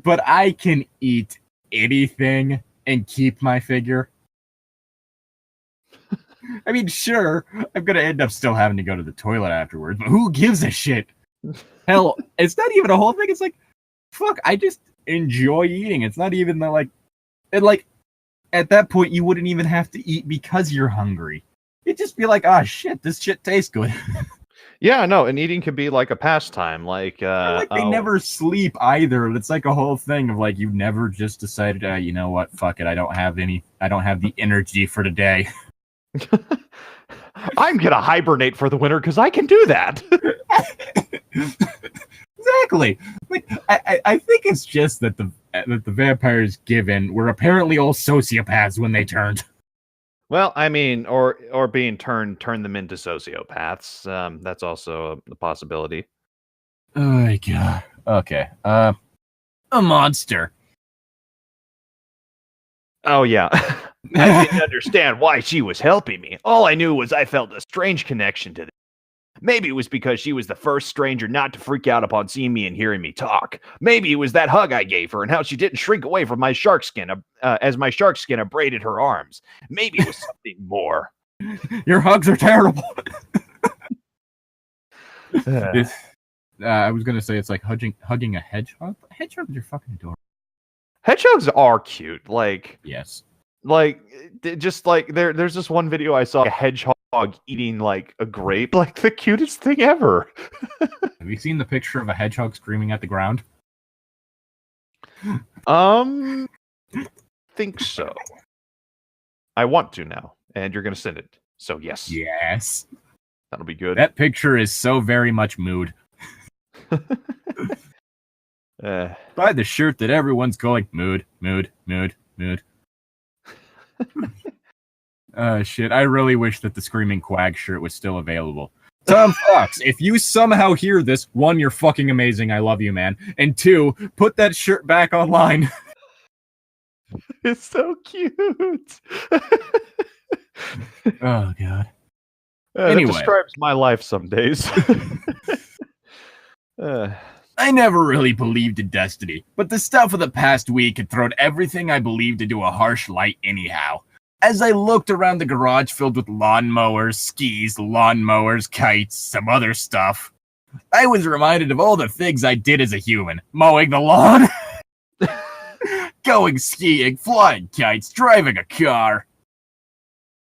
but I can eat anything and keep my figure. I mean, sure, I'm gonna end up still having to go to the toilet afterwards, but who gives a shit? Hell, it's not even a whole thing. It's like, fuck, I just enjoy eating. It's not even that, at that point, you wouldn't even have to eat because you're hungry. It'd just be like, oh shit, this shit tastes good. Yeah, no, and eating could be like a pastime. They never sleep either. It's like a whole thing of like, you never just decided, you know what, fuck it, I don't have the energy for today. I'm gonna hibernate for the winter because I can do that. Exactly. Like I think it's just that the vampires given were apparently all sociopaths when they turned. Well, I mean, or being turn them into sociopaths. That's also a possibility. Oh my god. Okay. A monster. Oh yeah. I didn't understand why she was helping me. All I knew was I felt a strange connection to them. Maybe it was because she was the first stranger not to freak out upon seeing me and hearing me talk. Maybe it was that hug I gave her and how she didn't shrink away from my shark skin as my shark skin abraded her arms. Maybe it was something more. Your hugs are terrible. I was going to say it's like hugging a hedgehog. Hedgehogs are fucking adorable. Hedgehogs are cute. Yes. There's this one video I saw, a hedgehog eating like a grape, like the cutest thing ever. Have you seen the picture of a hedgehog screaming at the ground? Think so. I want to now, and you're gonna send it. So yes. Yes. That'll be good. That picture is so very much mood. Buy the shirt that everyone's going mood. Shit, I really wish that the Screaming Quag shirt was still available. Tom Fox, if you somehow hear this, 1, you're fucking amazing, I love you, man. And 2, put that shirt back online. It's so cute. Oh, God. Anyway. It describes my life some days. I never really believed in destiny, but the stuff of the past week had thrown everything I believed into a harsh light anyhow. As I looked around the garage filled with lawnmowers, skis, lawnmowers, kites, some other stuff, I was reminded of all the things I did as a human. Mowing the lawn, going skiing, flying kites, driving a car.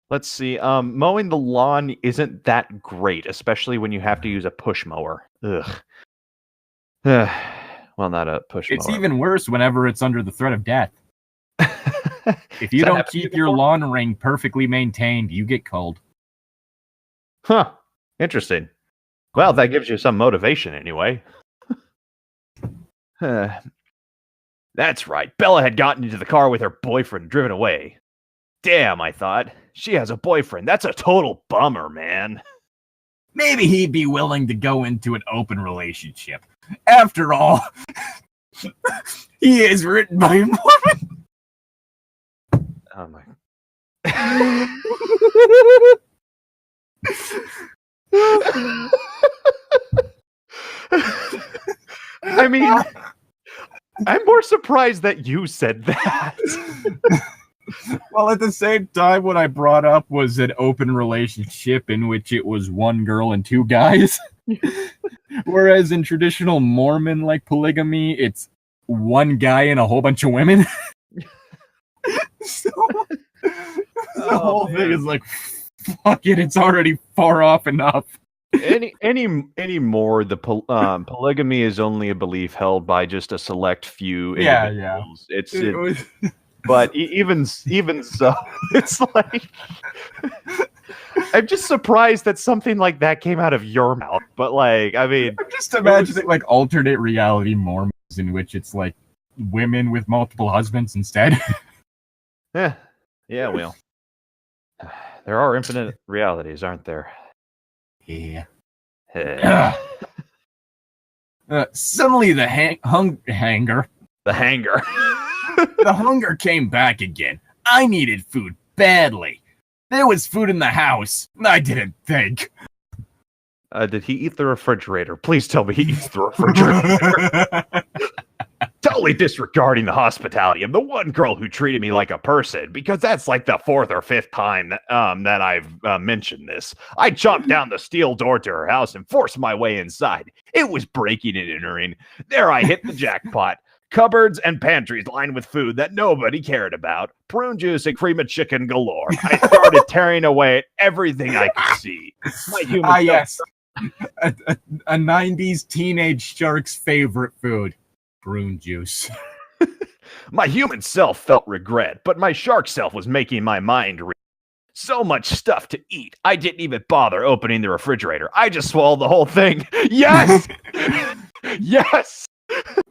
Let's see, mowing the lawn isn't that great, especially when you have to use a push mower. Ugh. Well, not a push mower. It's even worse whenever it's under the threat of death. If you don't keep your lawn ring perfectly maintained, you get cold. Huh. Interesting. Well, that gives you some motivation anyway. That's right. Bella had gotten into the car with her boyfriend and driven away. Damn, I thought. She has a boyfriend. That's a total bummer, man. Maybe he'd be willing to go into an open relationship. After all, he is written by a woman. Oh my. I mean, I'm more surprised that you said that. Well, at the same time, what I brought up was an open relationship in which it was one girl and 2 guys. Whereas in traditional Mormon polygamy, it's one guy and a whole bunch of women. So, the whole thing is like, fuck it, it's already far off enough. Any more, the polygamy is only a belief held by just a select few individuals. Yeah. But even so, it's like I'm just surprised that something like that came out of your mouth. But like, I mean, I'm just imagining like alternate reality Mormons in which it's like women with multiple husbands instead. yeah, well, there are infinite realities, aren't there? Yeah. Eh. Suddenly the hunger. The hanger. The hunger came back again. I needed food badly. There was food in the house. I didn't think. Did he eat the refrigerator? Please tell me he eats the refrigerator. Totally disregarding the hospitality of the one girl who treated me like a person, because that's like the fourth or fifth time that I've mentioned this. I chopped down the steel door to her house and forced my way inside. It was breaking and entering. There I hit the jackpot. Cupboards and pantries lined with food that nobody cared about. Prune juice and cream of chicken galore. I started tearing away at everything I could see. My human yes. A 90s teenage shark's favorite food. Prune juice. My human self felt regret, but my shark self was making my mind read. So much stuff to eat. I didn't even bother opening the refrigerator. I just swallowed the whole thing. Yes! Yes!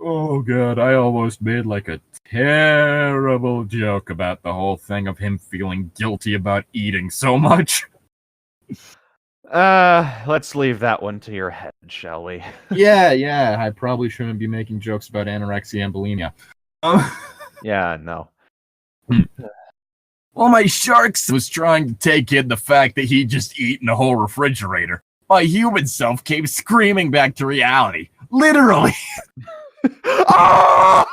Oh god, I almost made like a terrible joke about the whole thing of him feeling guilty about eating so much. Let's leave that one to your head, shall we? Yeah, I probably shouldn't be making jokes about anorexia and bulimia. Yeah, no. Well, my shark was trying to take in the fact that he'd just eaten a whole refrigerator. My human self came screaming back to reality. Literally. A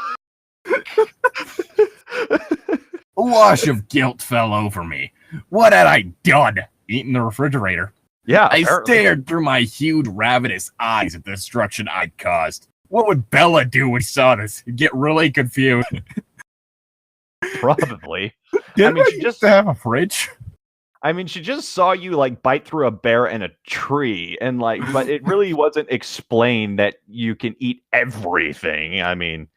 wash of guilt fell over me. What had I done? Eaten the refrigerator. Yeah, I stared through my huge, ravenous eyes at the destruction I'd caused. What would Bella do when she saw this? Get really confused. Probably. Didn't she just have a fridge? I mean, she just saw you like bite through a bear and a tree, and like, but it really wasn't explained that you can eat everything. I mean,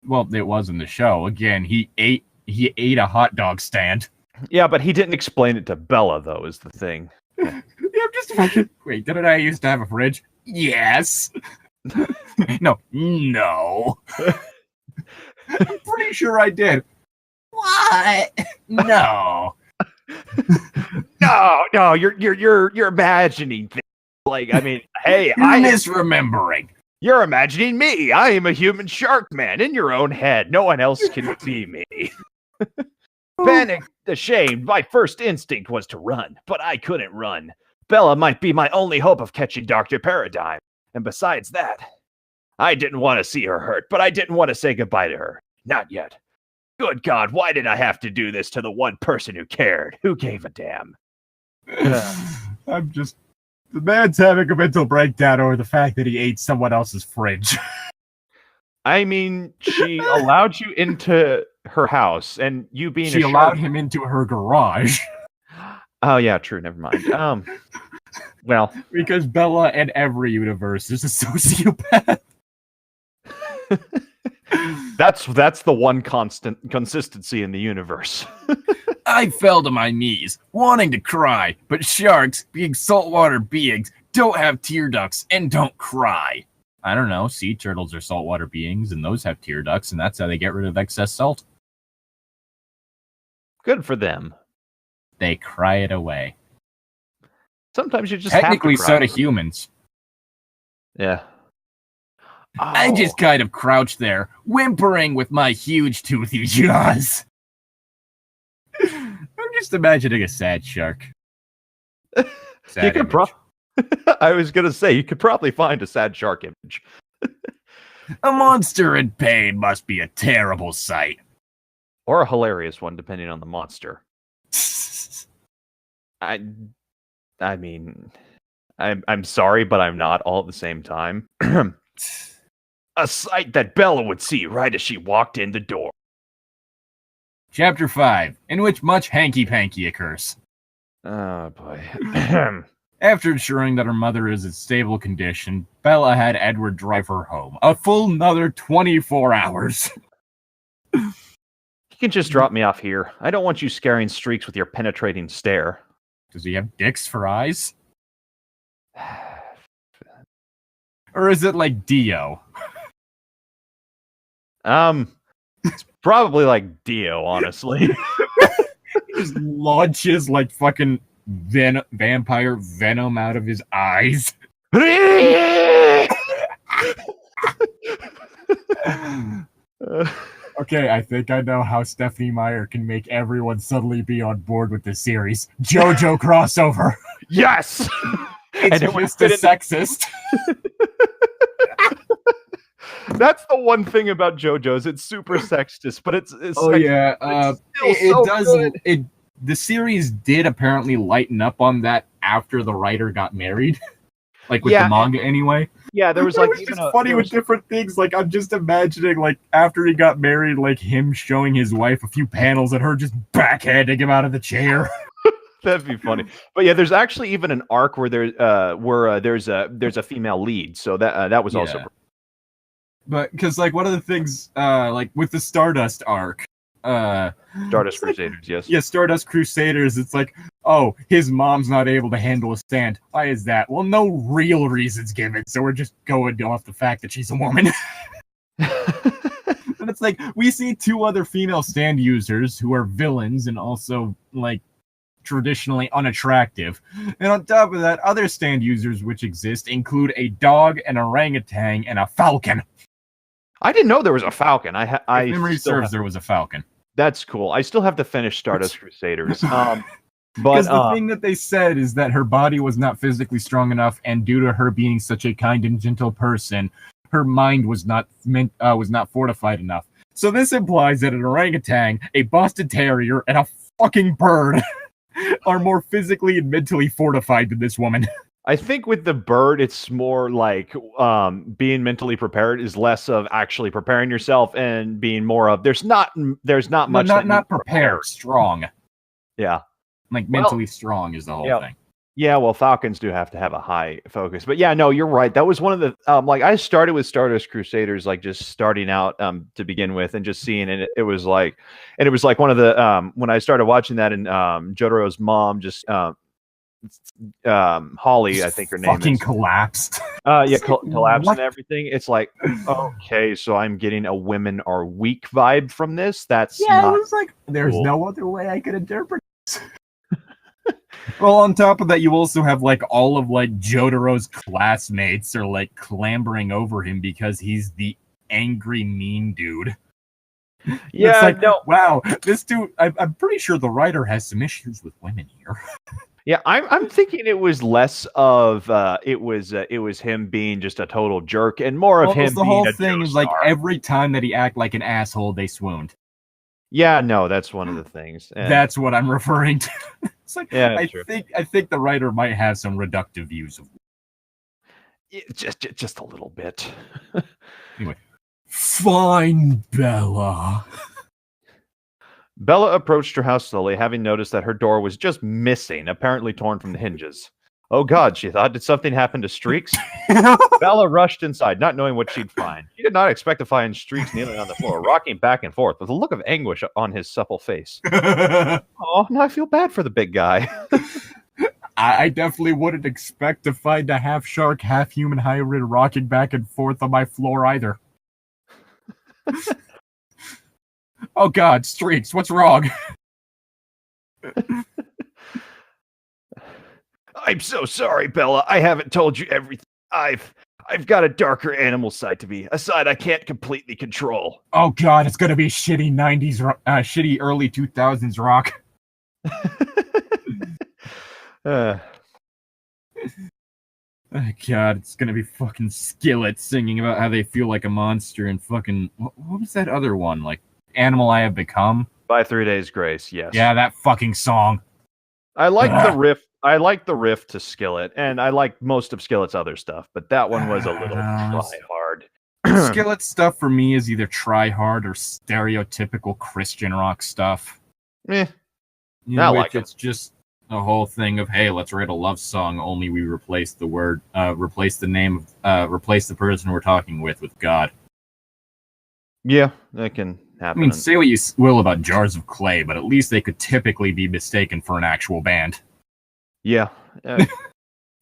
well, it was in the show. Again, he ate a hot dog stand. Yeah, but he didn't explain it to Bella, though, is the thing. Yeah, I'm just wait, didn't I used to have a fridge? Yes. No. I'm pretty sure I did. What? No. No, you're imagining things. Like, I mean, hey, you're misremembering. You're imagining me. I am a human shark man in your own head. No one else can see me. Panicked, ashamed, my first instinct was to run, but I couldn't run. Bella might be my only hope of catching Dr. Paradigm. And besides that, I didn't want to see her hurt, but I didn't want to say goodbye to her. Not yet. Good God, why did I have to do this to the one person who cared? Who gave a damn? The man's having a mental breakdown over the fact that he ate someone else's fridge. I mean, she allowed you into her house, and you being she allowed him into her garage. Oh yeah, true. Never mind. Well, because Bella in every universe is a sociopath. That's the one consistency in the universe. I fell to my knees, wanting to cry, but sharks, being saltwater beings, don't have tear ducts and don't cry. I don't know, sea turtles are saltwater beings, and those have tear ducts, and that's how they get rid of excess salt. Good for them. They cry it away. Sometimes you just technically have to cry. So do humans. Yeah. Oh. I just kind of crouched there, whimpering with my huge toothy jaws. I'm just imagining a sad shark. Sad you could I was going to say, you could probably find a sad shark image. A monster in pain must be a terrible sight. Or a hilarious one, depending on the monster. I mean, I'm sorry, but I'm not all at the same time. A sight that Bella would see right as she walked in the door. Chapter 5, in which much hanky-panky occurs. Oh, boy. After ensuring that her mother is in stable condition, Bella had Edward drive her home. A full another 24 hours. You can just drop me off here. I don't want you scaring Streex with your penetrating stare. Does he have dicks for eyes? Or is it like Dio? It's probably like Dio, honestly. He just launches like fucking vampire venom out of his eyes. Okay, I think I know how Stephanie Meyer can make everyone suddenly be on board with this series. JoJo crossover. Yes! It's just a sexist. That's the one thing about JoJo's. It's super sexist, but it's oh sexist, yeah, it does. Good. The series did apparently lighten up on that after the writer got married, like with the manga anyway. Yeah, there was like it was even just funny with different things. Like I'm just imagining, like after he got married, like him showing his wife a few panels and her just backhanding him out of the chair. That'd be funny. But yeah, there's actually even an arc where there's a female lead, so that was also. But because like one of the things, like with the Stardust arc, Stardust Crusaders, yes. Yeah, Stardust Crusaders, it's like, oh, his mom's not able to handle a stand. Why is that? Well, no real reason's given, so we're just going off the fact that she's a woman. And it's like, we see two other female stand users who are villains and also, like, traditionally unattractive. And on top of that, other stand users which exist include a dog, an orangutan, and a falcon. I didn't know there was a falcon. If memory serves, there was a falcon. That's cool. I still have to finish Stardust Crusaders. But the thing that they said is that her body was not physically strong enough, and due to her being such a kind and gentle person, her mind was not fortified enough. So this implies that an orangutan, a Boston Terrier, and a fucking bird are more physically and mentally fortified than this woman. I think with the bird, it's more like being mentally prepared is less of actually preparing yourself and being more of there's not much. Not prepared, strong. Yeah, like mentally strong is the whole thing. Yeah, well, falcons do have to have a high focus, but yeah, no, you're right. That was one of the like I started with Stardust Crusaders, like just starting out to begin with, and just seeing it. It was like one of the when I started watching that, and Jotaro's mom just. Holly, I think her name fucking collapsed. Collapsed and everything. It's like, okay, so I'm getting a women are weak vibe from this. That's it was like there's no other way I could interpret this. Well, on top of that, you also have like all of like Jotaro's classmates are like clambering over him because he's the angry mean dude. Yeah, it's like, wow, this dude. I'm pretty sure the writer has some issues with women here. Yeah, I'm thinking it was less of it was him being just a total jerk and more of him. The being whole a thing is like every time that he acted like an asshole, they swooned. Yeah, no, that's one of the things. And that's what I'm referring to. It's like I true. think the writer might have some reductive views of just a little bit. Anyway, fine, Bella. Bella approached her house slowly, having noticed that her door was just missing, apparently torn from the hinges. Oh God, she thought, did something happen to Streex? Bella rushed inside, not knowing what she'd find. She did not expect to find Streex kneeling on the floor, rocking back and forth with a look of anguish on his supple face. Oh, now I feel bad for the big guy. I definitely wouldn't expect to find a half shark, half human hybrid rocking back and forth on my floor either. Oh God, Streex, what's wrong? I'm so sorry, Bella. I haven't told you everything. I've got a darker animal side to me, a side I can't completely control. Oh God, it's gonna be shitty 90s, shitty early 2000s rock. Oh God, it's gonna be fucking Skillet singing about how they feel like a monster and fucking what was that other one like? Animal I Have Become by 3 Days Grace. Yes. Yeah, that fucking song. I like the riff. I like the riff to Skillet, and I like most of Skillet's other stuff, but that one was a little try hard. Skillet stuff for me is either try hard or stereotypical Christian rock stuff. It's just a whole thing of, hey, let's write a love song, only we replace the word, replace the name, replace the person we're talking with God. Yeah, that can happen. I mean, say what you will about Jars of Clay, but at least they could typically be mistaken for an actual band. Yeah.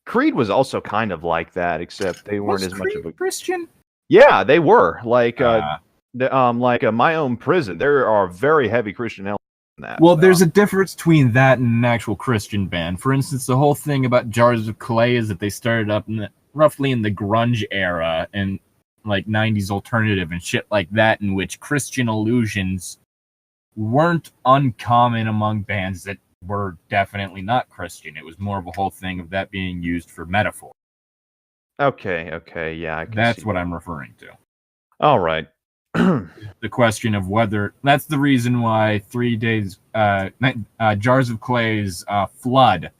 Creed was also kind of like that, except they weren't as much of a Christian. Yeah, they were like My Own Prison. There are very heavy Christian elements in that. Well, there's a difference between that and an actual Christian band. For instance, the whole thing about Jars of Clay is that they started up roughly in the grunge era and like 90s alternative and shit like that, in which Christian allusions weren't uncommon among bands that were definitely not Christian. It was more of a whole thing of that being used for metaphor. Okay, yeah, I can That's see what that. I'm referring to. All right. The question of whether that's the reason why 3 days Jars of Clay's Flood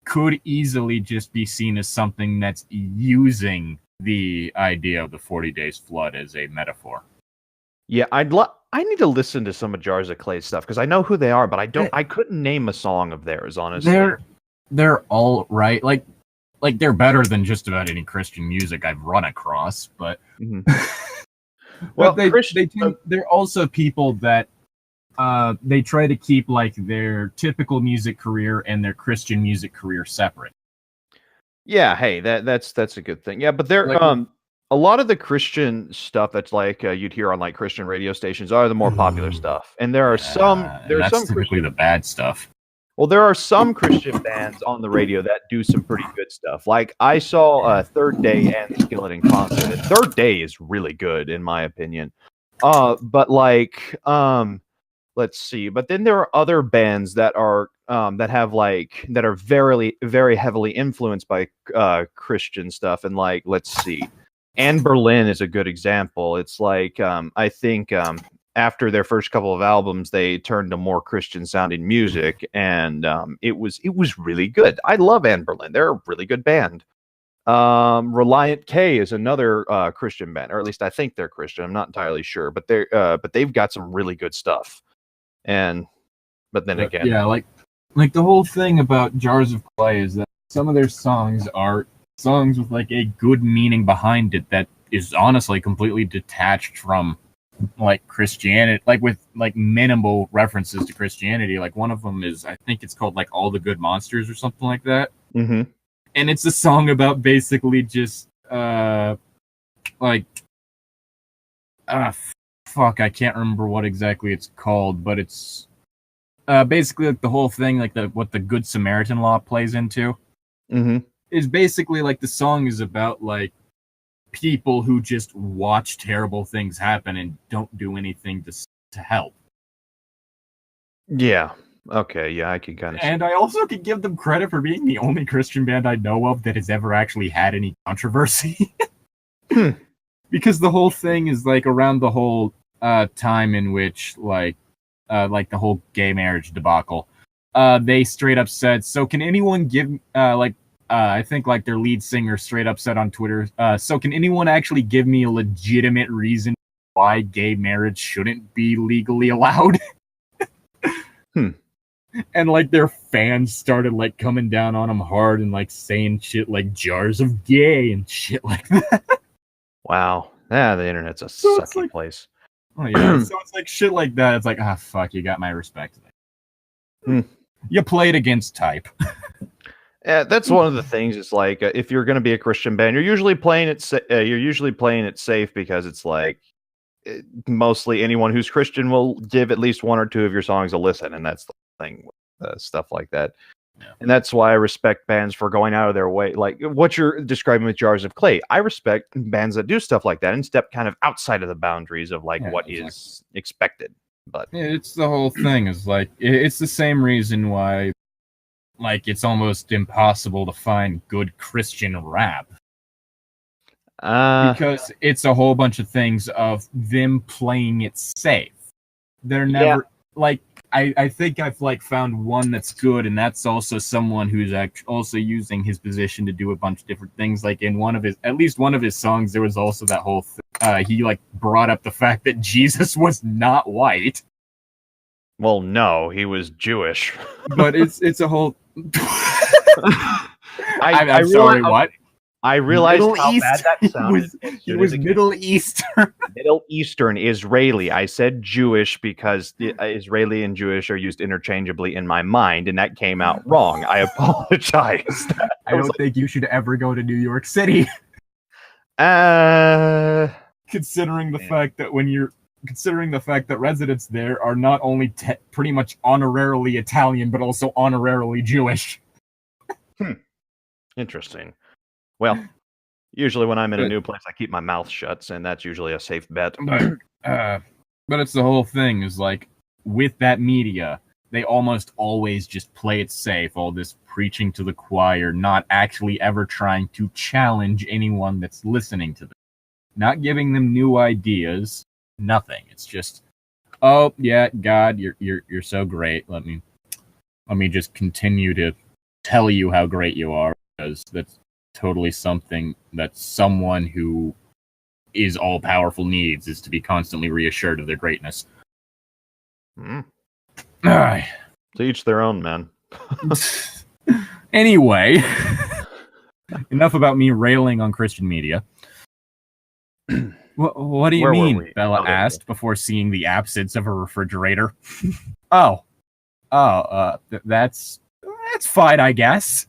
could easily just be seen as something that's using the idea of the 40 days flood as a metaphor. Yeah, I need to listen to some of Jars of Clay stuff because I know who they are, but I couldn't name a song of theirs, honestly. They're all right. Like they're better than just about any Christian music I've run across, but well, they're also people that they try to keep like their typical music career and their Christian music career separate. Yeah, hey, that's a good thing. Yeah, but they're a lot of the Christian stuff that's like you'd hear on like Christian radio stations are the more popular stuff, and there are some typically the bad stuff. Well, there are some Christian bands on the radio that do some pretty good stuff. Like I saw Third Day and Skillet in concert. And Third Day is really good in my opinion. But like let's see. But then there are other bands that are that are very very heavily influenced by Christian stuff. And like let's see, Anne Berlin is a good example. It's like I think after their first couple of albums, they turned to more Christian sounding music, and it was really good. I love Anne Berlin; they're a really good band. Reliant K is another Christian band, or at least I think they're Christian. I'm not entirely sure, but they've got some really good stuff. But then again, yeah, like the whole thing about Jars of Clay is that some of their songs are songs with like a good meaning behind it that is honestly completely detached from like Christianity, like with like minimal references to Christianity. Like one of them is, I think it's called like All the Good Monsters or something like that. Mm-hmm. And it's a song about basically just fuck, I can't remember what exactly it's called, but it's basically like the whole thing, like what the Good Samaritan law plays into. Mm-hmm. Is basically like the song is about like people who just watch terrible things happen and don't do anything to help. Yeah. Okay. Yeah, I can kind of. And I also could give them credit for being the only Christian band I know of that has ever actually had any controversy. Because the whole thing is like around the whole time in which like the whole gay marriage debacle. They straight up said, "So can anyone give I think like their lead singer straight up said on Twitter, so can anyone actually give me a legitimate reason why gay marriage shouldn't be legally allowed?" And like their fans started like coming down on them hard and like saying shit like jars of gay and shit like that. Wow. Yeah, the internet's a sucky place. Oh yeah. So it's like shit like that. It's like, fuck, you got my respect. You played against type. Yeah, that's one of the things. It's like if you're going to be a Christian band, you're usually playing it safe because it's like mostly anyone who's Christian will give at least one or two of your songs a listen, and that's the thing with stuff like that. Yeah. And that's why I respect bands for going out of their way. Like what you're describing with Jars of Clay, I respect bands that do stuff like that and step kind of outside of the boundaries of like what is expected. But yeah, it's the whole thing is like it's the same reason why. Like, it's almost impossible to find good Christian rap. Because it's a whole bunch of things of them playing it safe. They're never, like, I think I've, like, found one that's good, and that's also someone who's also using his position to do a bunch of different things. Like, in at least one of his songs, there was also that whole thing. He, like, brought up the fact that Jesus was not white. Well, no, he was Jewish. But it's a whole... I'm sorry, what? I realized Middle how East. bad that sounded. He was Middle Eastern. Middle Eastern, Israeli. I said Jewish because Israeli and Jewish are used interchangeably in my mind, and that came out wrong. I apologize. I don't think you should ever go to New York City. Considering the fact that residents there are not only pretty much honorarily Italian, but also honorarily Jewish. Interesting. Well, usually when I'm in a new place, I keep my mouth shut, and that's usually a safe bet. But it's the whole thing is like, with that media, they almost always just play it safe, all this preaching to the choir, not actually ever trying to challenge anyone that's listening to them. Not giving them new ideas, nothing. It's just, oh yeah, God, you're so great. Let me just continue to tell you how great you are, because that's totally something that someone who is all powerful needs, is to be constantly reassured of their greatness. To each their own, man. Anyway, enough about me railing on Christian media. What do you mean? Bella asked before seeing the absence of a refrigerator. That's fine, I guess.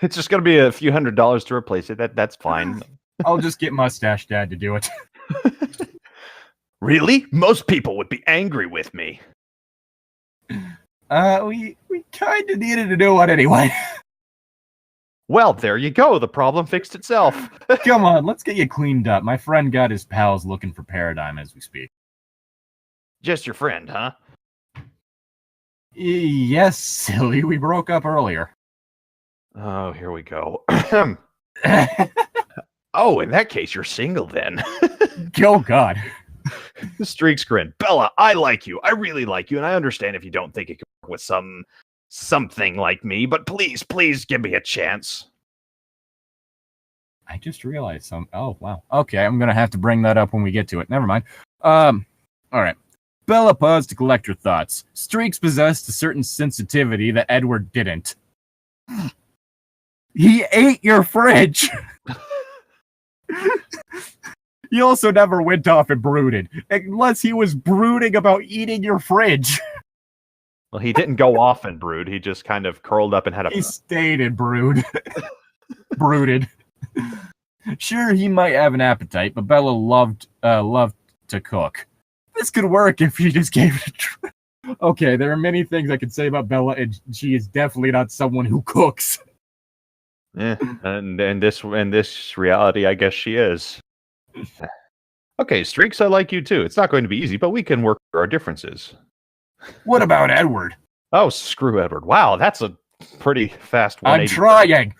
It's just going to be a few $100s to replace it. That's fine. I'll just get Mustache Dad to do it. Really? Most people would be angry with me. We kind of needed to do it anyway. Well, there you go. The problem fixed itself. Come on, let's get you cleaned up. My friend got his pals looking for Paradigm as we speak. Just your friend, huh? Yes, silly. We broke up earlier. Oh, here we go. Oh, in that case, you're single then. Oh, God. Streex grin. Bella, I like you. I really like you, and I understand if you don't think it could work with something like me, but please give me a chance. I just realized oh, wow. Okay, I'm going to have to bring that up when we get to it. Never mind. All right. Bella paused to collect her thoughts. Streex possessed a certain sensitivity that Edward didn't. He ate your fridge! He also never went off and brooded, unless he was brooding about eating your fridge. Well, he didn't go off and brood. He just kind of curled up and had He stayed and brooded. Sure, he might have an appetite, but Bella loved to cook. This could work if she just gave it a try. Okay, there are many things I could say about Bella, and she is definitely not someone who cooks. Yeah, and this reality, I guess she is. Okay, Streex, I like you too. It's not going to be easy, but we can work through our differences. What about Edward? Oh, screw Edward. Wow, that's a pretty fast 180. I'm trying.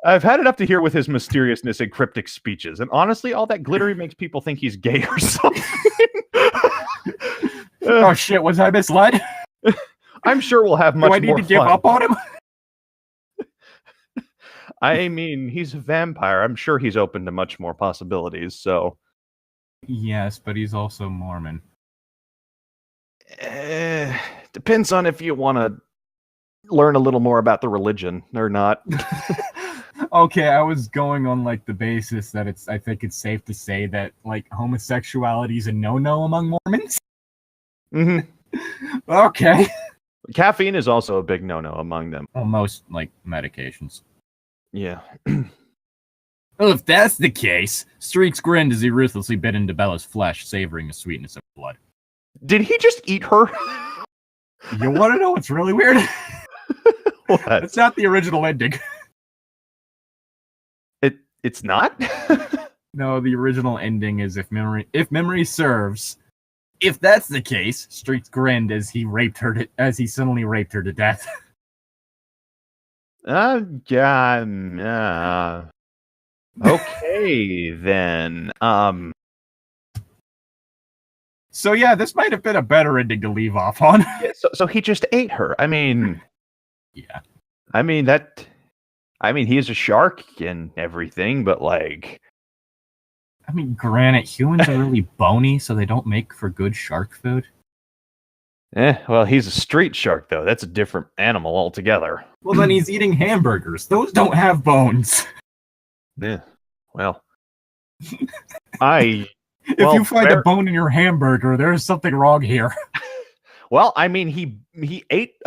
I've had it up to here with his mysteriousness and cryptic speeches, and honestly, all that glittery makes people think he's gay or something. Oh shit, was I misled? I'm sure we'll have much more fun. Do I need to give up on him? I mean, he's a vampire. I'm sure he's open to much more possibilities, so... Yes, but he's also Mormon. Depends on if you want to learn a little more about the religion or not. Okay, I was going on like the basis that I think it's safe to say that like homosexuality is a no-no among Mormons. Mm-hmm. Okay. Caffeine is also a big no-no among them. Well, most like medications. Yeah. Well, if that's the case, Streex grinned as he ruthlessly bit into Bella's flesh, savoring the sweetness of blood. Did he just eat her? You want to know what's really weird? What? It's not the original ending. It's not? No, the original ending is if memory serves. If that's the case, Streex grinned as he suddenly raped her to death. Yeah. Okay, then. So yeah, this might have been a better ending to leave off on. Yeah, so he just ate her. I mean, yeah. I mean, he's a shark and everything, but like... I mean, granted, humans are really bony, so they don't make for good shark food. Well, he's a street shark, though. That's a different animal altogether. Well, then he's eating hamburgers. Those don't have bones. Yeah. Well, if you find a bone in your hamburger, there's something wrong here. Well, I mean, he ate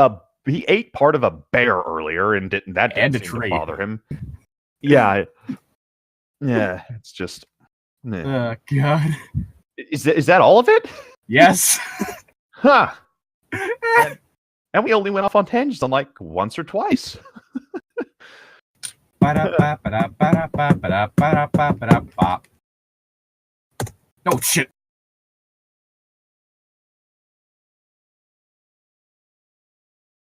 part of a bear earlier, and didn't seem to bother him. Yeah. Yeah. It's just. Oh God. Is that all of it? Yes. Huh. And we only went off on tangents on like once or twice. Oh shit.